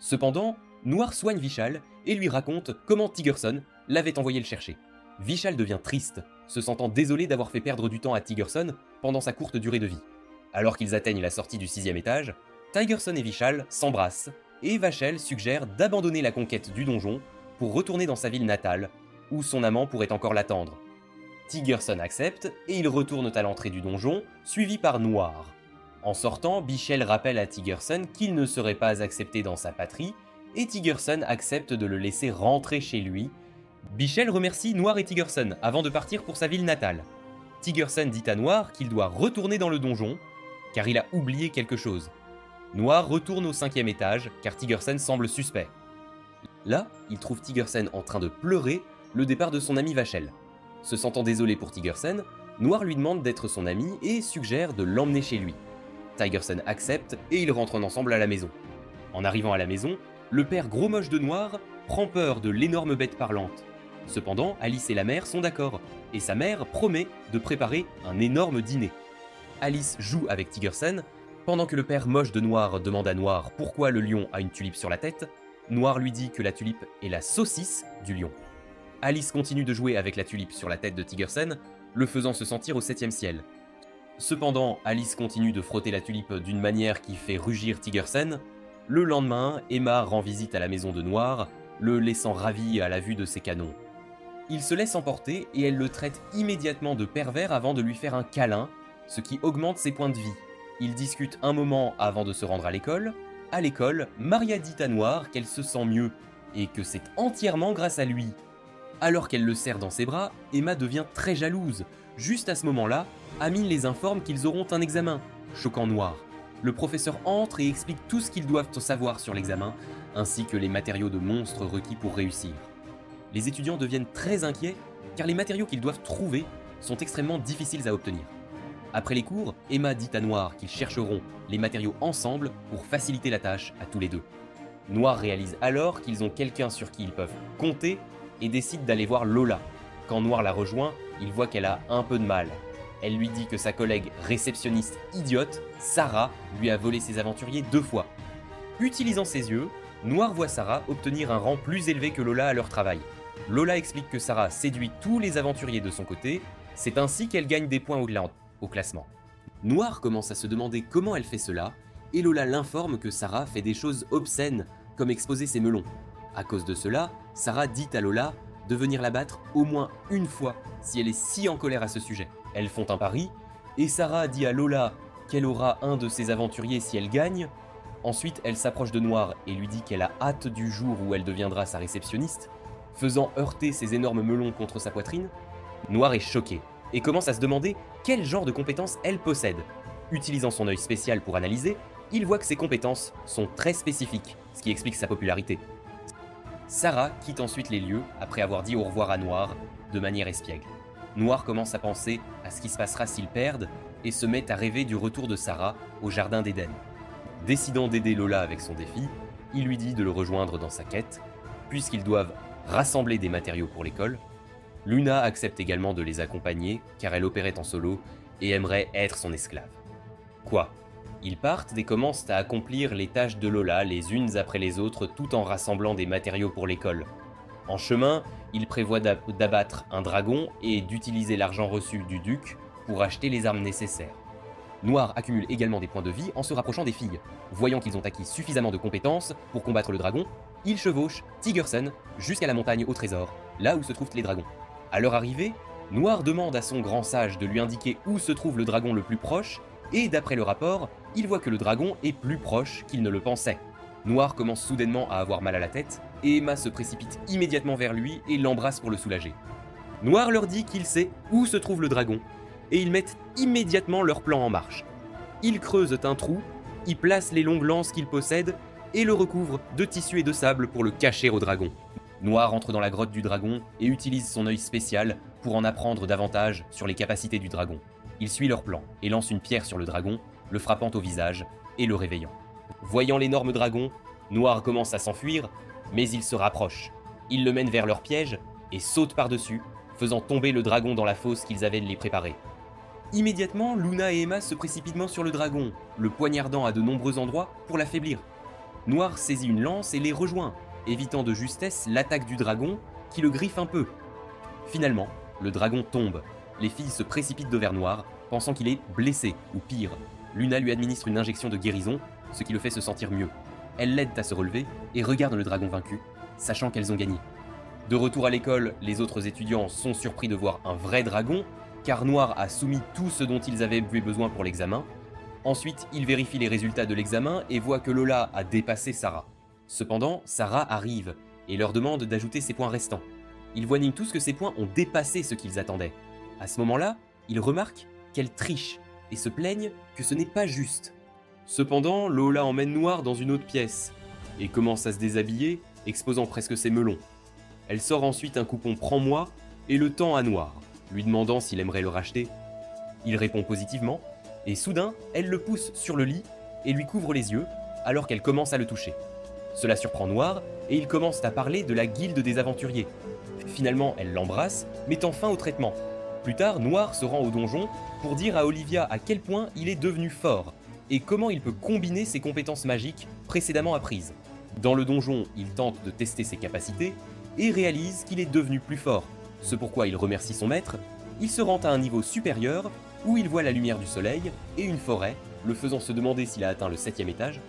Cependant, Noir soigne Vishal et lui raconte comment Tigerson l'avait envoyé le chercher. Vishal devient triste, se sentant désolé d'avoir fait perdre du temps à Tigerson pendant sa courte durée de vie. Alors qu'ils atteignent la sortie du 6e étage, Tigerson et Vishal s'embrassent et Vachel suggère d'abandonner la conquête du donjon pour retourner dans sa ville natale, où son amant pourrait encore l'attendre. Tigerson accepte et ils retournent à l'entrée du donjon, suivis par Noir. En sortant, Bichel rappelle à Tigerson qu'il ne serait pas accepté dans sa patrie, et Tigerson accepte de le laisser rentrer chez lui. Bichel remercie Noir et Tigerson avant de partir pour sa ville natale. Tigerson dit à Noir qu'il doit retourner dans le donjon, car il a oublié quelque chose. Noir retourne au 5e étage, car Tigerson semble suspect. Là, il trouve Tigerson en train de pleurer le départ de son ami Vachel. Se sentant désolé pour Tigerson, Noir lui demande d'être son ami et suggère de l'emmener chez lui. Tigerson accepte et ils rentrent ensemble à la maison. En arrivant à la maison, le père gros moche de Noir prend peur de l'énorme bête parlante. Cependant, Alice et la mère sont d'accord, et sa mère promet de préparer un énorme dîner. Alice joue avec Tigerson, pendant que le père moche de Noir demande à Noir pourquoi le lion a une tulipe sur la tête. Noir lui dit que la tulipe est la saucisse du lion. Alice continue de jouer avec la tulipe sur la tête de Tigerson, le faisant se sentir au 7e ciel. Cependant, Alice continue de frotter la tulipe d'une manière qui fait rugir Tigerson. Le lendemain, Emma rend visite à la maison de Noir, le laissant ravi à la vue de ses canons. Il se laisse emporter et elle le traite immédiatement de pervers avant de lui faire un câlin, ce qui augmente ses points de vie. Ils discutent un moment avant de se rendre à l'école. À l'école, Maria dit à Noir qu'elle se sent mieux et que c'est entièrement grâce à lui. Alors qu'elle le serre dans ses bras, Emma devient très jalouse. Juste à ce moment-là, Amine les informe qu'ils auront un examen, choquant Noir. Le professeur entre et explique tout ce qu'ils doivent savoir sur l'examen, ainsi que les matériaux de monstres requis pour réussir. Les étudiants deviennent très inquiets, car les matériaux qu'ils doivent trouver sont extrêmement difficiles à obtenir. Après les cours, Emma dit à Noir qu'ils chercheront les matériaux ensemble pour faciliter la tâche à tous les deux. Noir réalise alors qu'ils ont quelqu'un sur qui ils peuvent compter et décide d'aller voir Lola. Quand Noir la rejoint, il voit qu'elle a un peu de mal. Elle lui dit que sa collègue réceptionniste idiote, Sarah, lui a volé ses aventuriers 2 fois. Utilisant ses yeux, Noir voit Sarah obtenir un rang plus élevé que Lola à leur travail. Lola explique que Sarah séduit tous les aventuriers de son côté, c'est ainsi qu'elle gagne des points au classement. Noir commence à se demander comment elle fait cela, et Lola l'informe que Sarah fait des choses obscènes, comme exposer ses melons. À cause de cela, Sarah dit à Lola de venir la battre au moins une fois, si elle est si en colère à ce sujet. Elles font un pari, et Sarah dit à Lola qu'elle aura un de ses aventuriers si elle gagne. Ensuite, elle s'approche de Noir et lui dit qu'elle a hâte du jour où elle deviendra sa réceptionniste, faisant heurter ses énormes melons contre sa poitrine. Noir est choqué et commence à se demander quel genre de compétences elle possède. Utilisant son œil spécial pour analyser, il voit que ses compétences sont très spécifiques, ce qui explique sa popularité. Sarah quitte ensuite les lieux après avoir dit au revoir à Noir de manière espiègle. Noir commence à penser à ce qui se passera s'ils perdent et se met à rêver du retour de Sarah au jardin d'Éden. Décidant d'aider Lola avec son défi, il lui dit de le rejoindre dans sa quête, puisqu'ils doivent rassembler des matériaux pour l'école. Luna accepte également de les accompagner car elle opérait en solo et aimerait être son esclave. Quoi ? Ils partent et commencent à accomplir les tâches de Lola les unes après les autres tout en rassemblant des matériaux pour l'école. En chemin, ils prévoient d'abattre un dragon et d'utiliser l'argent reçu du duc pour acheter les armes nécessaires. Noir accumule également des points de vie en se rapprochant des filles. Voyant qu'ils ont acquis suffisamment de compétences pour combattre le dragon, ils chevauchent Tigerson jusqu'à la montagne au trésor, là où se trouvent les dragons. À leur arrivée, Noir demande à son grand sage de lui indiquer où se trouve le dragon le plus proche, et d'après le rapport, il voit que le dragon est plus proche qu'il ne le pensait. Noir commence soudainement à avoir mal à la tête, et Emma se précipite immédiatement vers lui et l'embrasse pour le soulager. Noir leur dit qu'il sait où se trouve le dragon, et ils mettent immédiatement leur plan en marche. Ils creusent un trou, y placent les longues lances qu'ils possèdent, et le recouvrent de tissu et de sable pour le cacher au dragon. Noir entre dans la grotte du dragon et utilise son œil spécial pour en apprendre davantage sur les capacités du dragon. Il suit leur plan et lance une pierre sur le dragon, le frappant au visage et le réveillant. Voyant l'énorme dragon, Noir commence à s'enfuir, mais il se rapproche. Il le mène vers leur piège et saute par-dessus, faisant tomber le dragon dans la fosse qu'ils avaient les préparer. Immédiatement, Luna et Emma se précipitent sur le dragon, le poignardant à de nombreux endroits pour l'affaiblir. Noir saisit une lance et les rejoint, évitant de justesse l'attaque du dragon qui le griffe un peu. Finalement, le dragon tombe. Les filles se précipitent vers Noir, pensant qu'il est blessé ou pire. Luna lui administre une injection de guérison, ce qui le fait se sentir mieux. Elles l'aident à se relever et regardent le dragon vaincu, sachant qu'elles ont gagné. De retour à l'école, les autres étudiants sont surpris de voir un vrai dragon, car Noir a soumis tout ce dont ils avaient besoin pour l'examen. Ensuite, ils vérifient les résultats de l'examen et voient que Lola a dépassé Sarah. Cependant, Sarah arrive et leur demande d'ajouter ses points restants. Ils voient tous que ces points ont dépassé ce qu'ils attendaient. À ce moment-là, ils remarquent qu'elle triche et se plaignent que ce n'est pas juste. Cependant, Lola emmène Noir dans une autre pièce et commence à se déshabiller, exposant presque ses melons. Elle sort ensuite un coupon Prends-moi et le tend à Noir, lui demandant s'il aimerait le racheter. Il répond positivement et soudain, elle le pousse sur le lit et lui couvre les yeux alors qu'elle commence à le toucher. Cela surprend Noir et ils commencent à parler de la guilde des aventuriers. Finalement, elle l'embrasse, mettant fin au traitement. Plus tard, Noir se rend au donjon pour dire à Olivia à quel point il est devenu fort et comment il peut combiner ses compétences magiques précédemment apprises. Dans le donjon, il tente de tester ses capacités et réalise qu'il est devenu plus fort, ce pourquoi il remercie son maître. Il se rend à un niveau supérieur où il voit la lumière du soleil et une forêt, le faisant se demander s'il a atteint le 7e étage.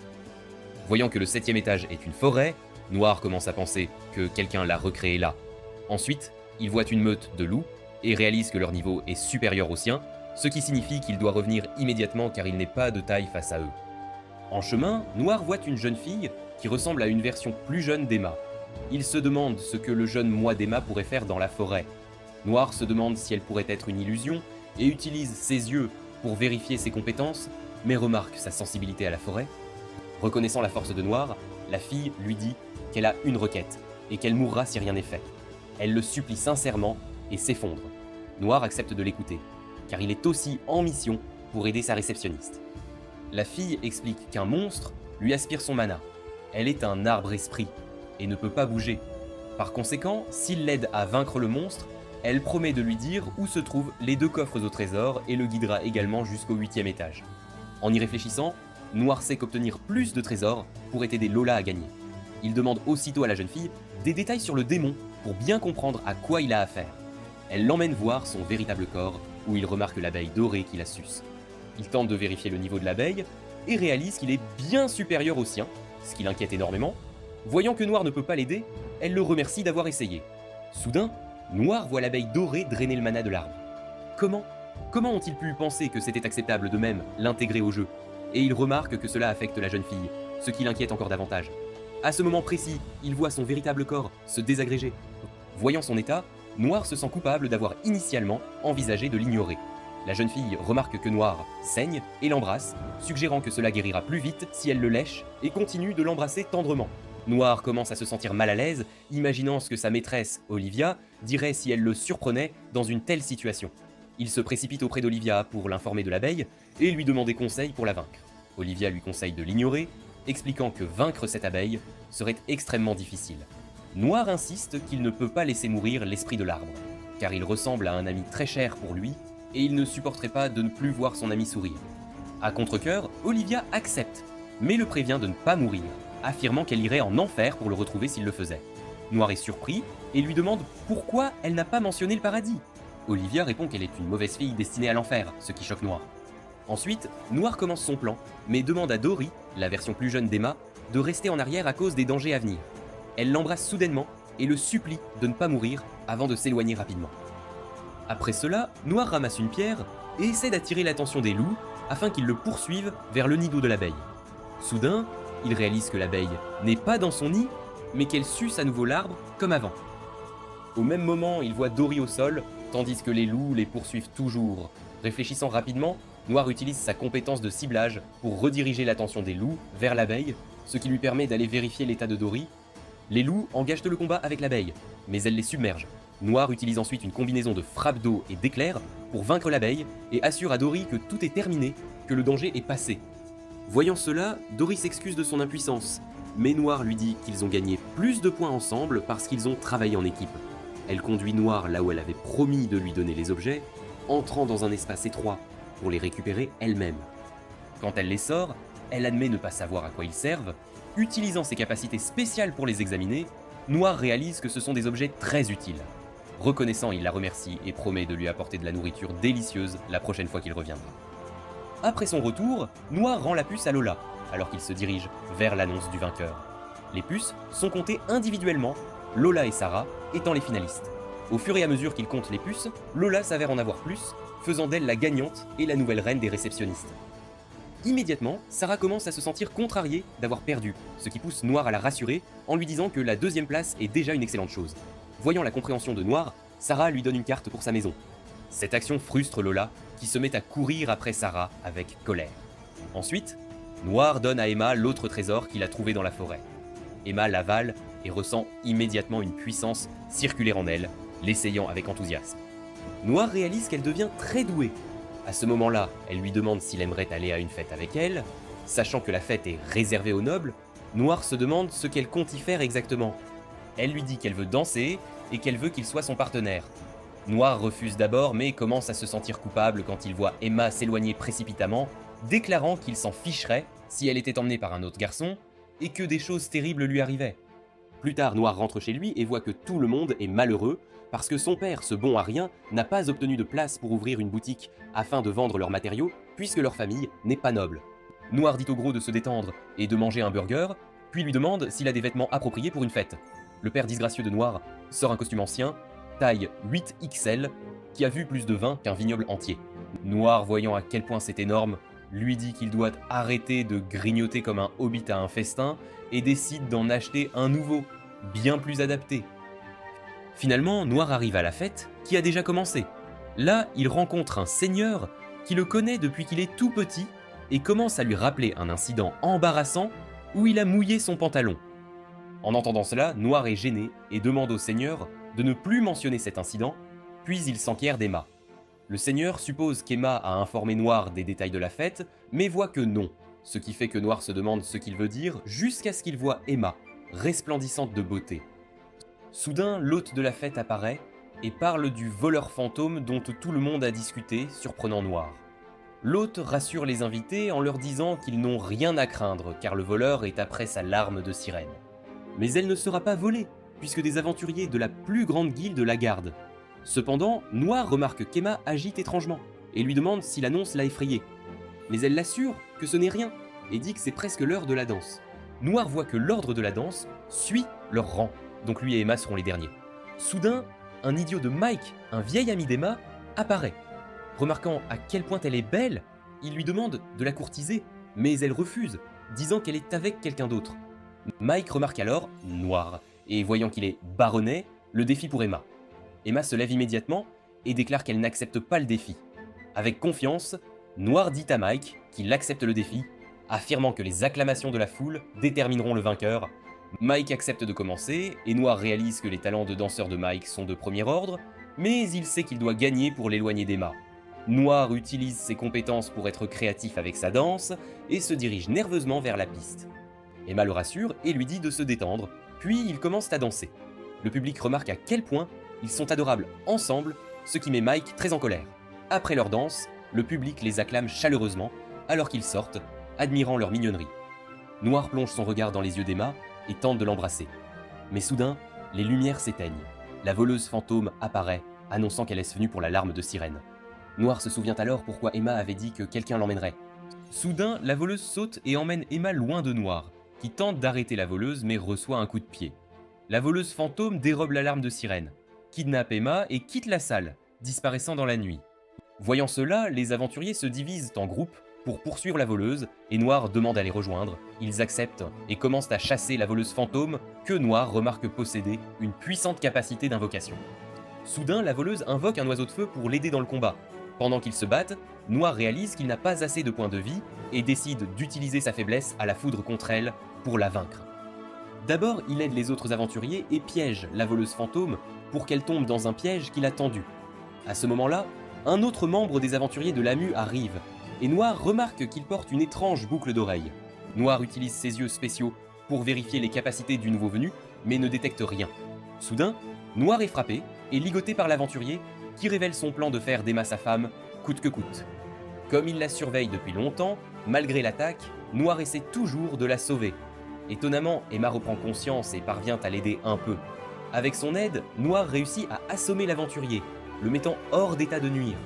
Voyant que le 7e étage est une forêt, Noir commence à penser que quelqu'un l'a recréé là. Ensuite, il voit une meute de loups et réalise que leur niveau est supérieur au sien, ce qui signifie qu'il doit revenir immédiatement car il n'est pas de taille face à eux. En chemin, Noir voit une jeune fille qui ressemble à une version plus jeune d'Emma. Il se demande ce que le jeune moi d'Emma pourrait faire dans la forêt. Noir se demande si elle pourrait être une illusion et utilise ses yeux pour vérifier ses compétences, mais remarque sa sensibilité à la forêt. Reconnaissant la force de Noir, la fille lui dit qu'elle a une requête et qu'elle mourra si rien n'est fait. Elle le supplie sincèrement et s'effondre. Noir accepte de l'écouter, car il est aussi en mission pour aider sa réceptionniste. La fille explique qu'un monstre lui aspire son mana. Elle est un arbre esprit et ne peut pas bouger. Par conséquent, s'il l'aide à vaincre le monstre, elle promet de lui dire où se trouvent les 2 coffres au trésor et le guidera également jusqu'au 8e étage. En y réfléchissant, Noir sait qu'obtenir plus de trésors pourrait aider Lola à gagner. Il demande aussitôt à la jeune fille des détails sur le démon pour bien comprendre à quoi il a affaire. Elle l'emmène voir son véritable corps, où il remarque l'abeille dorée qui la suce. Il tente de vérifier le niveau de l'abeille, et réalise qu'il est bien supérieur au sien, ce qui l'inquiète énormément. Voyant que Noir ne peut pas l'aider, elle le remercie d'avoir essayé. Soudain, Noir voit l'abeille dorée drainer le mana de l'arbre. Comment ont-ils pu penser que c'était acceptable de même l'intégrer au jeu? Et il remarque que cela affecte la jeune fille, ce qui l'inquiète encore davantage. À ce moment précis, il voit son véritable corps se désagréger. Voyant son état, Noir se sent coupable d'avoir initialement envisagé de l'ignorer. La jeune fille remarque que Noir saigne et l'embrasse, suggérant que cela guérira plus vite si elle le lèche et continue de l'embrasser tendrement. Noir commence à se sentir mal à l'aise, imaginant ce que sa maîtresse, Olivia, dirait si elle le surprenait dans une telle situation. Il se précipite auprès d'Olivia pour l'informer de l'abeille et lui demander conseil pour la vaincre. Olivia lui conseille de l'ignorer, expliquant que vaincre cette abeille serait extrêmement difficile. Noir insiste qu'il ne peut pas laisser mourir l'esprit de l'arbre, car il ressemble à un ami très cher pour lui et il ne supporterait pas de ne plus voir son ami sourire. À contre-cœur, Olivia accepte, mais le prévient de ne pas mourir, affirmant qu'elle irait en enfer pour le retrouver s'il le faisait. Noir est surpris et lui demande pourquoi elle n'a pas mentionné le paradis. Olivia répond qu'elle est une mauvaise fille destinée à l'enfer, ce qui choque Noir. Ensuite, Noir commence son plan, mais demande à Dory, la version plus jeune d'Emma, de rester en arrière à cause des dangers à venir. Elle l'embrasse soudainement et le supplie de ne pas mourir avant de s'éloigner rapidement. Après cela, Noir ramasse une pierre et essaie d'attirer l'attention des loups afin qu'ils le poursuivent vers le nid d'eau de l'abeille. Soudain, il réalise que l'abeille n'est pas dans son nid, mais qu'elle suce à nouveau l'arbre comme avant. Au même moment, il voit Dory au sol, tandis que les loups les poursuivent toujours. Réfléchissant rapidement, Noir utilise sa compétence de ciblage pour rediriger l'attention des loups vers l'abeille, ce qui lui permet d'aller vérifier l'état de Dory. Les loups engagent le combat avec l'abeille, mais elle les submerge. Noir utilise ensuite une combinaison de frappe d'eau et d'éclairs pour vaincre l'abeille et assure à Dory que tout est terminé, que le danger est passé. Voyant cela, Dory s'excuse de son impuissance, mais Noir lui dit qu'ils ont gagné plus de points ensemble parce qu'ils ont travaillé en équipe. Elle conduit Noir là où elle avait promis de lui donner les objets, entrant dans un espace étroit pour les récupérer elle-même. Quand elle les sort, elle admet ne pas savoir à quoi ils servent. Utilisant ses capacités spéciales pour les examiner, Noir réalise que ce sont des objets très utiles. Reconnaissant, il la remercie et promet de lui apporter de la nourriture délicieuse la prochaine fois qu'il reviendra. Après son retour, Noir rend la puce à Lola, alors qu'il se dirige vers l'annonce du vainqueur. Les puces sont comptées individuellement, Lola et Sarah étant les finalistes. Au fur et à mesure qu'il compte les puces, Lola s'avère en avoir plus, faisant d'elle la gagnante et la nouvelle reine des réceptionnistes. Immédiatement, Sarah commence à se sentir contrariée d'avoir perdu, ce qui pousse Noir à la rassurer en lui disant que la deuxième place est déjà une excellente chose. Voyant la compréhension de Noir, Sarah lui donne une carte pour sa maison. Cette action frustre Lola, qui se met à courir après Sarah avec colère. Ensuite, Noir donne à Emma l'autre trésor qu'il a trouvé dans la forêt. Emma l'avale et ressent immédiatement une puissance circuler en elle, l'essayant avec enthousiasme. Noir réalise qu'elle devient très douée. À ce moment-là, elle lui demande s'il aimerait aller à une fête avec elle. Sachant que la fête est réservée aux nobles, Noir se demande ce qu'elle compte y faire exactement. Elle lui dit qu'elle veut danser et qu'elle veut qu'il soit son partenaire. Noir refuse d'abord mais commence à se sentir coupable quand il voit Emma s'éloigner précipitamment, déclarant qu'il s'en ficherait si elle était emmenée par un autre garçon et que des choses terribles lui arrivaient. Plus tard, Noir rentre chez lui et voit que tout le monde est malheureux parce que son père, ce bon à rien, n'a pas obtenu de place pour ouvrir une boutique afin de vendre leurs matériaux puisque leur famille n'est pas noble. Noir dit au gros de se détendre et de manger un burger, puis lui demande s'il a des vêtements appropriés pour une fête. Le père disgracieux de Noir sort un costume ancien, taille 8XL, qui a vu plus de vin qu'un vignoble entier. Noir, voyant à quel point c'est énorme, lui dit qu'il doit arrêter de grignoter comme un hobbit à un festin et décide d'en acheter un nouveau, bien plus adapté. Finalement, Noir arrive à la fête, qui a déjà commencé. Là, il rencontre un seigneur qui le connaît depuis qu'il est tout petit et commence à lui rappeler un incident embarrassant où il a mouillé son pantalon. En entendant cela, Noir est gêné et demande au seigneur de ne plus mentionner cet incident, puis il s'enquiert d'Emma. Le seigneur suppose qu'Emma a informé Noir des détails de la fête, mais voit que non, ce qui fait que Noir se demande ce qu'il veut dire jusqu'à ce qu'il voit Emma, resplendissante de beauté. Soudain, l'hôte de la fête apparaît et parle du voleur fantôme dont tout le monde a discuté, surprenant Noir. L'hôte rassure les invités en leur disant qu'ils n'ont rien à craindre car le voleur est après sa larme de sirène. Mais elle ne sera pas volée, puisque des aventuriers de la plus grande guilde la gardent. Cependant, Noir remarque qu'Emma agite étrangement, et lui demande si l'annonce l'a effrayée. Mais elle l'assure que ce n'est rien, et dit que c'est presque l'heure de la danse. Noir voit que l'ordre de la danse suit leur rang, donc lui et Emma seront les derniers. Soudain, un idiot de Mike, un vieil ami d'Emma, apparaît. Remarquant à quel point elle est belle, il lui demande de la courtiser, mais elle refuse, disant qu'elle est avec quelqu'un d'autre. Mike remarque alors Noir, et voyant qu'il est baronnet, le défie pour Emma. Emma se lève immédiatement et déclare qu'elle n'accepte pas le défi. Avec confiance, Noir dit à Mike qu'il accepte le défi, affirmant que les acclamations de la foule détermineront le vainqueur. Mike accepte de commencer, et Noir réalise que les talents de danseur de Mike sont de premier ordre, mais il sait qu'il doit gagner pour l'éloigner d'Emma. Noir utilise ses compétences pour être créatif avec sa danse, et se dirige nerveusement vers la piste. Emma le rassure et lui dit de se détendre, puis ils commencent à danser. Le public remarque à quel point ils sont adorables ensemble, ce qui met Mike très en colère. Après leur danse, le public les acclame chaleureusement, alors qu'ils sortent, admirant leur mignonnerie. Noir plonge son regard dans les yeux d'Emma et tente de l'embrasser. Mais soudain, les lumières s'éteignent. La voleuse fantôme apparaît, annonçant qu'elle est venue pour la larme de sirène. Noir se souvient alors pourquoi Emma avait dit que quelqu'un l'emmènerait. Soudain, la voleuse saute et emmène Emma loin de Noir, qui tente d'arrêter la voleuse mais reçoit un coup de pied. La voleuse fantôme dérobe l'alarme de sirène, kidnappe Emma et quitte la salle, disparaissant dans la nuit. Voyant cela, les aventuriers se divisent en groupes pour poursuivre la voleuse, et Noir demande à les rejoindre. Ils acceptent et commencent à chasser la voleuse fantôme que Noir remarque posséder une puissante capacité d'invocation. Soudain, la voleuse invoque un oiseau de feu pour l'aider dans le combat. Pendant qu'ils se battent, Noir réalise qu'il n'a pas assez de points de vie et décide d'utiliser sa faiblesse à la foudre contre elle pour la vaincre. D'abord, il aide les autres aventuriers et piège la voleuse fantôme pour qu'elle tombe dans un piège qu'il a tendu. À ce moment-là, un autre membre des aventuriers de l'AMU arrive, et Noir remarque qu'il porte une étrange boucle d'oreille. Noir utilise ses yeux spéciaux pour vérifier les capacités du nouveau venu, mais ne détecte rien. Soudain, Noir est frappé et ligoté par l'aventurier, qui révèle son plan de faire d'Emma sa femme, coûte que coûte. Comme il la surveille depuis longtemps, malgré l'attaque, Noir essaie toujours de la sauver. Étonnamment, Emma reprend conscience et parvient à l'aider un peu. Avec son aide, Noir réussit à assommer l'aventurier, le mettant hors d'état de nuire.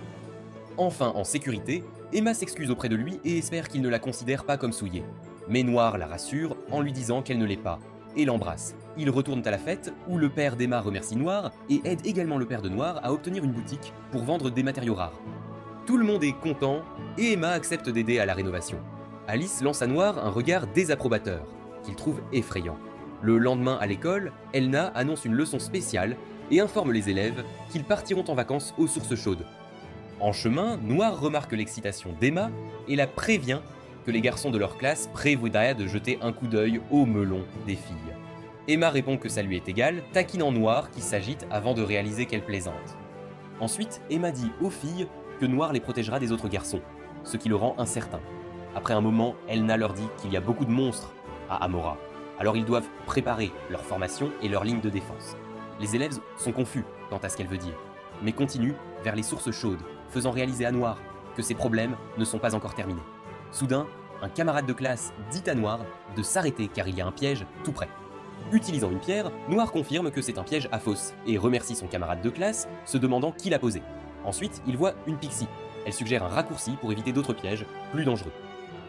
Enfin en sécurité, Emma s'excuse auprès de lui et espère qu'il ne la considère pas comme souillée. Mais Noir la rassure en lui disant qu'elle ne l'est pas, et l'embrasse. Ils retournent à la fête, où le père d'Emma remercie Noir, et aide également le père de Noir à obtenir une boutique pour vendre des matériaux rares. Tout le monde est content, et Emma accepte d'aider à la rénovation. Alice lance à Noir un regard désapprobateur, qu'il trouve effrayant. Le lendemain à l'école, Elna annonce une leçon spéciale et informe les élèves qu'ils partiront en vacances aux sources chaudes. En chemin, Noir remarque l'excitation d'Emma et la prévient que les garçons de leur classe prévoient de jeter un coup d'œil au melon des filles. Emma répond que ça lui est égal, taquinant Noir qui s'agite avant de réaliser qu'elle plaisante. Ensuite, Emma dit aux filles que Noir les protégera des autres garçons, ce qui le rend incertain. Après un moment, Elna leur dit qu'il y a beaucoup de monstres à Amora, alors ils doivent préparer leur formation et leur ligne de défense. Les élèves sont confus quant à ce qu'elle veut dire, mais continuent vers les sources chaudes, faisant réaliser à Noir que ses problèmes ne sont pas encore terminés. Soudain, un camarade de classe dit à Noir de s'arrêter car il y a un piège tout près. Utilisant une pierre, Noir confirme que c'est un piège à fausse et remercie son camarade de classe, se demandant qui l'a posé. Ensuite, il voit une pixie. Elle suggère un raccourci pour éviter d'autres pièges plus dangereux.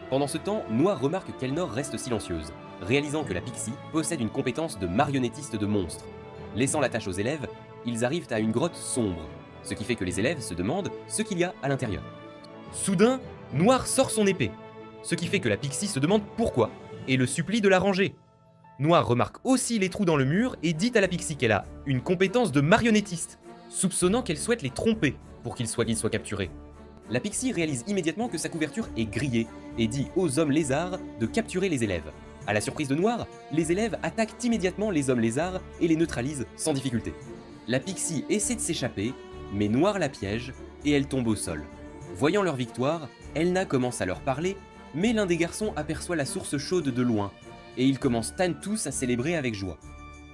Pendant ce temps, Noir remarque qu'Elnor reste silencieuse, réalisant que la pixie possède une compétence de marionnettiste de monstres. Laissant la tâche aux élèves, ils arrivent à une grotte sombre, ce qui fait que les élèves se demandent ce qu'il y a à l'intérieur. Soudain, Noir sort son épée, ce qui fait que la pixie se demande pourquoi, et le supplie de la ranger. Noir remarque aussi les trous dans le mur et dit à la pixie qu'elle a une compétence de marionnettiste, soupçonnant qu'elle souhaite les tromper pour qu'ils soient capturés. La pixie réalise immédiatement que sa couverture est grillée et dit aux hommes lézards de capturer les élèves. À la surprise de Noir, les élèves attaquent immédiatement les hommes lézards et les neutralisent sans difficulté. La pixie essaie de s'échapper, mais Noir la piège et elle tombe au sol. Voyant leur victoire, Elna commence à leur parler, mais l'un des garçons aperçoit la source chaude de loin, et ils commencent tous à célébrer avec joie.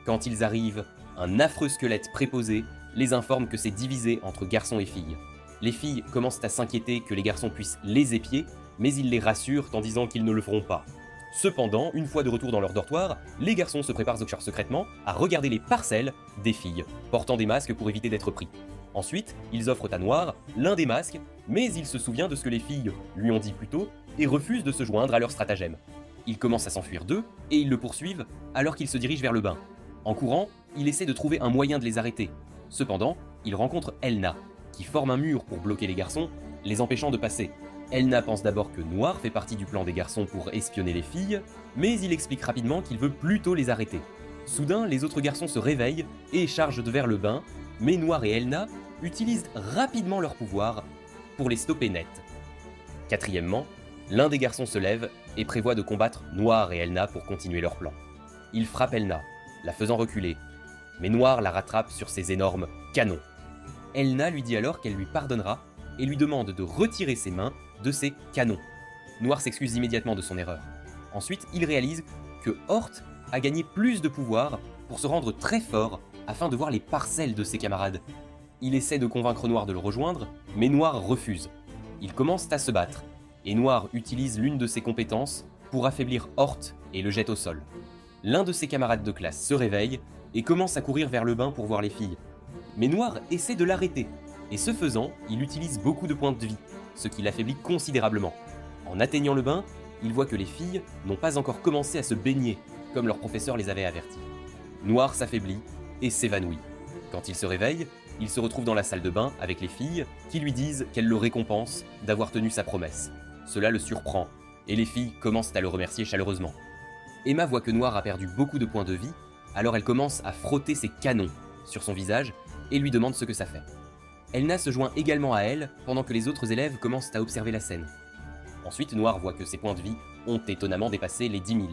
Quand ils arrivent, un affreux squelette préposé les informe que c'est divisé entre garçons et filles. Les filles commencent à s'inquiéter que les garçons puissent les épier, mais ils les rassurent en disant qu'ils ne le feront pas. Cependant, une fois de retour dans leur dortoir, les garçons se préparent secrètement à regarder les parcelles des filles, portant des masques pour éviter d'être pris. Ensuite, ils offrent à Noir l'un des masques, mais il se souvient de ce que les filles lui ont dit plus tôt et refuse de se joindre à leur stratagème. Ils commencent à s'enfuir d'eux et ils le poursuivent alors qu'il se dirige vers le bain. En courant, il essaie de trouver un moyen de les arrêter. Cependant, il rencontre Elna, qui forme un mur pour bloquer les garçons, les empêchant de passer. Elna pense d'abord que Noir fait partie du plan des garçons pour espionner les filles, mais il explique rapidement qu'il veut plutôt les arrêter. Soudain, les autres garçons se réveillent et chargent vers le bain, mais Noir et Elna utilisent rapidement leur pouvoir pour les stopper net. Quatrièmement, l'un des garçons se lève et prévoit de combattre Noir et Elna pour continuer leur plan. Il frappe Elna, la faisant reculer, mais Noir la rattrape sur ses énormes canons. Elna lui dit alors qu'elle lui pardonnera et lui demande de retirer ses mains de ses canons. Noir s'excuse immédiatement de son erreur. Ensuite, il réalise que Hort a gagné plus de pouvoir pour se rendre très fort afin de voir les parcelles de ses camarades. Il essaie de convaincre Noir de le rejoindre, mais Noir refuse. Ils commencent à se battre, et Noir utilise l'une de ses compétences pour affaiblir Hort et le jette au sol. L'un de ses camarades de classe se réveille et commence à courir vers le bain pour voir les filles. Mais Noir essaie de l'arrêter, et ce faisant, il utilise beaucoup de points de vie, ce qui l'affaiblit considérablement. En atteignant le bain, il voit que les filles n'ont pas encore commencé à se baigner, comme leur professeur les avait avertis. Noir s'affaiblit et s'évanouit. Quand il se réveille, il se retrouve dans la salle de bain avec les filles qui lui disent qu'elles le récompensent d'avoir tenu sa promesse. Cela le surprend, et les filles commencent à le remercier chaleureusement. Emma voit que Noir a perdu beaucoup de points de vie, alors elle commence à frotter ses canons sur son visage et lui demande ce que ça fait. Elna se joint également à elle pendant que les autres élèves commencent à observer la scène. Ensuite, Noir voit que ses points de vie ont étonnamment dépassé les 10 000.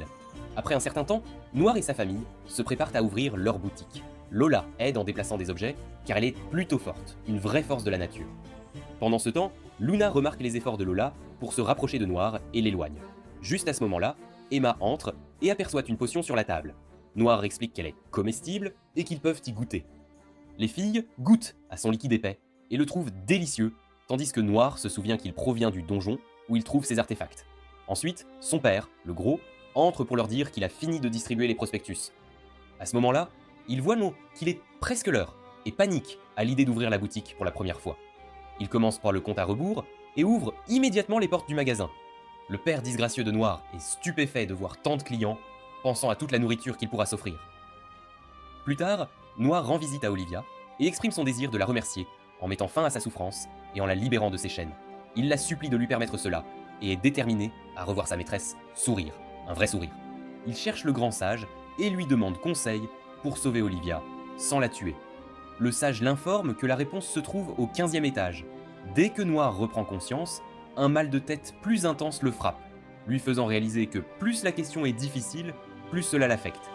Après un certain temps, Noir et sa famille se préparent à ouvrir leur boutique. Lola aide en déplaçant des objets car elle est plutôt forte, une vraie force de la nature. Pendant ce temps, Luna remarque les efforts de Lola pour se rapprocher de Noir et l'éloigne. Juste à ce moment-là, Emma entre et aperçoit une potion sur la table. Noir explique qu'elle est comestible et qu'ils peuvent y goûter. Les filles goûtent à son liquide épais et le trouvent délicieux, tandis que Noir se souvient qu'il provient du donjon où il trouve ses artefacts. Ensuite, son père, le gros, entre pour leur dire qu'il a fini de distribuer les prospectus. À ce moment-là, il voit qu'il est presque l'heure et panique à l'idée d'ouvrir la boutique pour la première fois. Il commence par le compte à rebours et ouvre immédiatement les portes du magasin. Le père disgracieux de Noir est stupéfait de voir tant de clients, pensant à toute la nourriture qu'il pourra s'offrir. Plus tard, Noir rend visite à Olivia et exprime son désir de la remercier en mettant fin à sa souffrance et en la libérant de ses chaînes. Il la supplie de lui permettre cela et est déterminé à revoir sa maîtresse sourire, un vrai sourire. Il cherche le grand sage et lui demande conseil pour sauver Olivia, sans la tuer. Le sage l'informe que la réponse se trouve au 15e étage. Dès que Noir reprend conscience, un mal de tête plus intense le frappe, lui faisant réaliser que plus la question est difficile, plus cela l'affecte.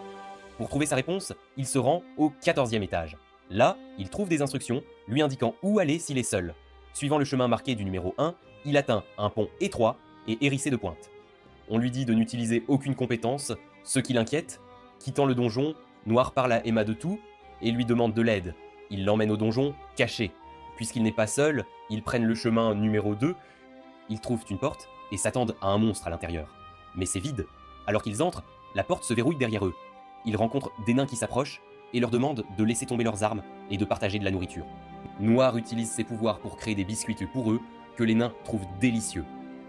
Pour trouver sa réponse, il se rend au 14e étage. Là, il trouve des instructions lui indiquant où aller s'il est seul. Suivant le chemin marqué du numéro 1, il atteint un pont étroit et hérissé de pointes. On lui dit de n'utiliser aucune compétence, ce qui l'inquiète. Quittant le donjon, Noir parle à Emma de tout et lui demande de l'aide. Il l'emmène au donjon, caché. Puisqu'il n'est pas seul, ils prennent le chemin numéro 2, ils trouvent une porte et s'attendent à un monstre à l'intérieur. Mais c'est vide. Alors qu'ils entrent, la porte se verrouille derrière eux. Ils rencontrent des nains qui s'approchent et leur demandent de laisser tomber leurs armes et de partager de la nourriture. Noir utilise ses pouvoirs pour créer des biscuits pour eux que les nains trouvent délicieux.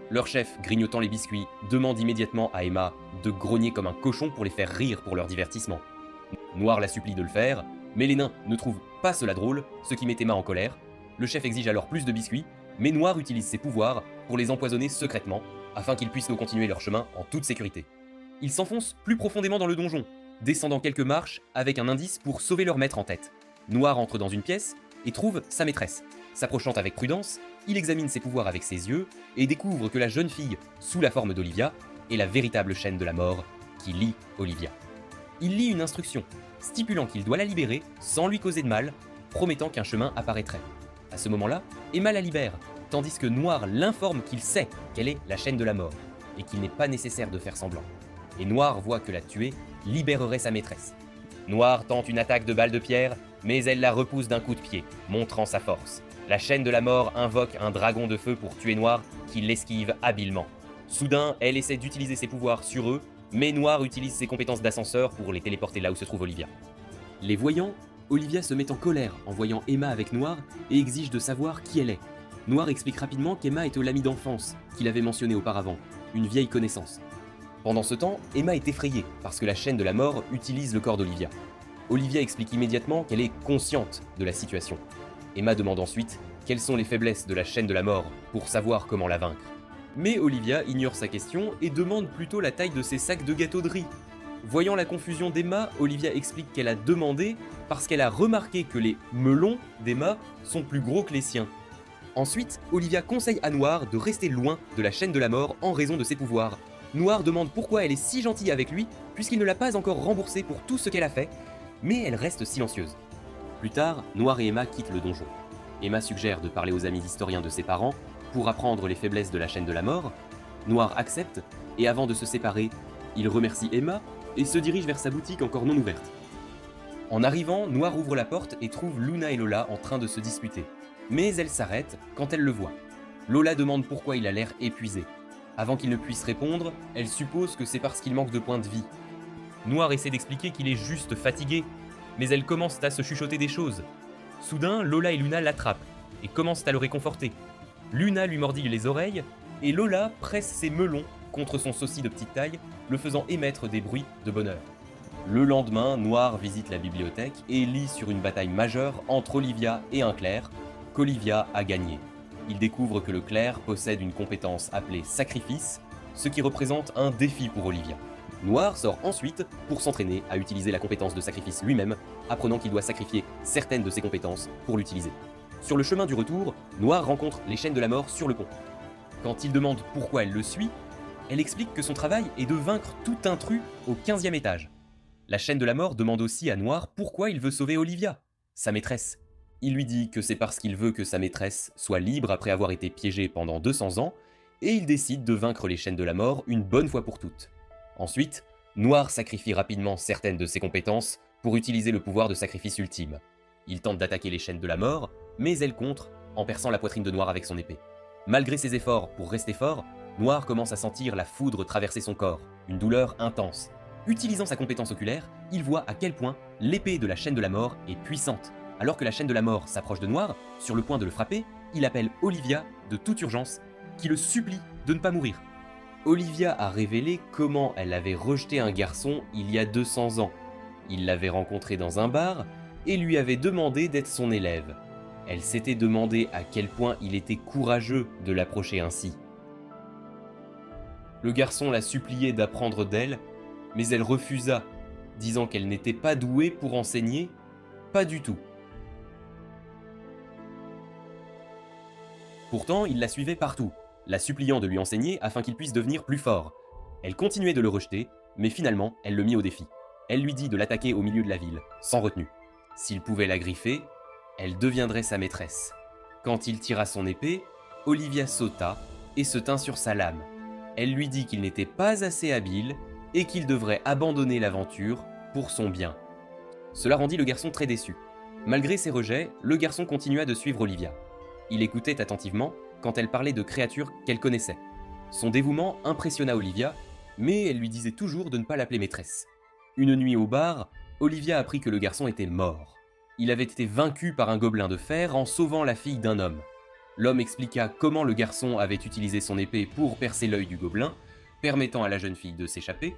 Leur chef, grignotant les biscuits, demande immédiatement à Emma de grogner comme un cochon pour les faire rire pour leur divertissement. Noir la supplie de le faire, mais les nains ne trouvent pas cela drôle, ce qui met Emma en colère. Le chef exige alors plus de biscuits, mais Noir utilise ses pouvoirs pour les empoisonner secrètement, afin qu'ils puissent continuer leur chemin en toute sécurité. Ils s'enfoncent plus profondément dans le donjon, descendant quelques marches avec un indice pour sauver leur maître en tête. Noir entre dans une pièce et trouve sa maîtresse. S'approchant avec prudence, il examine ses pouvoirs avec ses yeux et découvre que la jeune fille, sous la forme d'Olivia, est la véritable chaîne de la mort qui lie Olivia. Il lit une instruction, stipulant qu'il doit la libérer sans lui causer de mal, promettant qu'un chemin apparaîtrait. À ce moment-là, Emma la libère, tandis que Noir l'informe qu'il sait qu'elle est la chaîne de la mort, et qu'il n'est pas nécessaire de faire semblant. Et Noir voit que la tuer libérerait sa maîtresse. Noir tente une attaque de balle de pierre, mais elle la repousse d'un coup de pied, montrant sa force. La chaîne de la mort invoque un dragon de feu pour tuer Noir, qui l'esquive habilement. Soudain, elle essaie d'utiliser ses pouvoirs sur eux, mais Noir utilise ses compétences d'ascenseur pour les téléporter là où se trouve Olivia. Les voyant, Olivia se met en colère en voyant Emma avec Noir et exige de savoir qui elle est. Noir explique rapidement qu'Emma était l'amie d'enfance qu'il avait mentionné auparavant, une vieille connaissance. Pendant ce temps, Emma est effrayée parce que la chaîne de la mort utilise le corps d'Olivia. Olivia explique immédiatement qu'elle est consciente de la situation. Emma demande ensuite quelles sont les faiblesses de la chaîne de la mort pour savoir comment la vaincre. Mais Olivia ignore sa question et demande plutôt la taille de ses sacs de gâteau de riz. Voyant la confusion d'Emma, Olivia explique qu'elle a demandé parce qu'elle a remarqué que les melons d'Emma sont plus gros que les siens. Ensuite, Olivia conseille à Noir de rester loin de la chaîne de la mort en raison de ses pouvoirs. Noir demande pourquoi elle est si gentille avec lui puisqu'il ne l'a pas encore remboursée pour tout ce qu'elle a fait, mais elle reste silencieuse. Plus tard, Noir et Emma quittent le donjon. Emma suggère de parler aux amis historiens de ses parents pour apprendre les faiblesses de la chaîne de la mort. Noir accepte et avant de se séparer, il remercie Emma et se dirige vers sa boutique encore non ouverte. En arrivant, Noir ouvre la porte et trouve Luna et Lola en train de se disputer. Mais elle s'arrête quand elle le voit. Lola demande pourquoi il a l'air épuisé. Avant qu'il ne puisse répondre, elle suppose que c'est parce qu'il manque de points de vie. Noir essaie d'expliquer qu'il est juste fatigué, mais elle commence à se chuchoter des choses. Soudain, Lola et Luna l'attrapent et commencent à le réconforter. Luna lui mordit les oreilles et Lola presse ses melons contre son sosie de petite taille, le faisant émettre des bruits de bonheur. Le lendemain, Noir visite la bibliothèque et lit sur une bataille majeure entre Olivia et un clerc, qu'Olivia a gagné. Il découvre que le clerc possède une compétence appelée sacrifice, ce qui représente un défi pour Olivia. Noir sort ensuite pour s'entraîner à utiliser la compétence de sacrifice lui-même, apprenant qu'il doit sacrifier certaines de ses compétences pour l'utiliser. Sur le chemin du retour, Noir rencontre les chaînes de la mort sur le pont. Quand il demande pourquoi elle le suit, elle explique que son travail est de vaincre tout intrus au 15e étage. La chaîne de la mort demande aussi à Noir pourquoi il veut sauver Olivia, sa maîtresse. Il lui dit que c'est parce qu'il veut que sa maîtresse soit libre après avoir été piégée pendant 200 ans, et il décide de vaincre les chaînes de la mort une bonne fois pour toutes. Ensuite, Noir sacrifie rapidement certaines de ses compétences pour utiliser le pouvoir de sacrifice ultime. Il tente d'attaquer les chaînes de la mort, mais elle contre en perçant la poitrine de Noir avec son épée. Malgré ses efforts pour rester fort, Noir commence à sentir la foudre traverser son corps, une douleur intense. Utilisant sa compétence oculaire, il voit à quel point l'épée de la chaîne de la mort est puissante. Alors que la chaîne de la mort s'approche de Noir, sur le point de le frapper, il appelle Olivia de toute urgence, qui le supplie de ne pas mourir. Olivia a révélé comment elle avait rejeté un garçon il y a 200 ans. Il l'avait rencontré dans un bar et lui avait demandé d'être son élève. Elle s'était demandé à quel point il était courageux de l'approcher ainsi. Le garçon la suppliait d'apprendre d'elle, mais elle refusa, disant qu'elle n'était pas douée pour enseigner, pas du tout. Pourtant, il la suivait partout, la suppliant de lui enseigner afin qu'il puisse devenir plus fort. Elle continuait de le rejeter, mais finalement, elle le mit au défi. Elle lui dit de l'attaquer au milieu de la ville, sans retenue. S'il pouvait la griffer, elle deviendrait sa maîtresse. Quand il tira son épée, Olivia sauta et se tint sur sa lame. Elle lui dit qu'il n'était pas assez habile et qu'il devrait abandonner l'aventure pour son bien. Cela rendit le garçon très déçu. Malgré ses rejets, le garçon continua de suivre Olivia. Il écoutait attentivement quand elle parlait de créatures qu'elle connaissait. Son dévouement impressionna Olivia, mais elle lui disait toujours de ne pas l'appeler maîtresse. Une nuit au bar, Olivia apprit que le garçon était mort. Il avait été vaincu par un gobelin de fer en sauvant la fille d'un homme. L'homme expliqua comment le garçon avait utilisé son épée pour percer l'œil du gobelin, permettant à la jeune fille de s'échapper.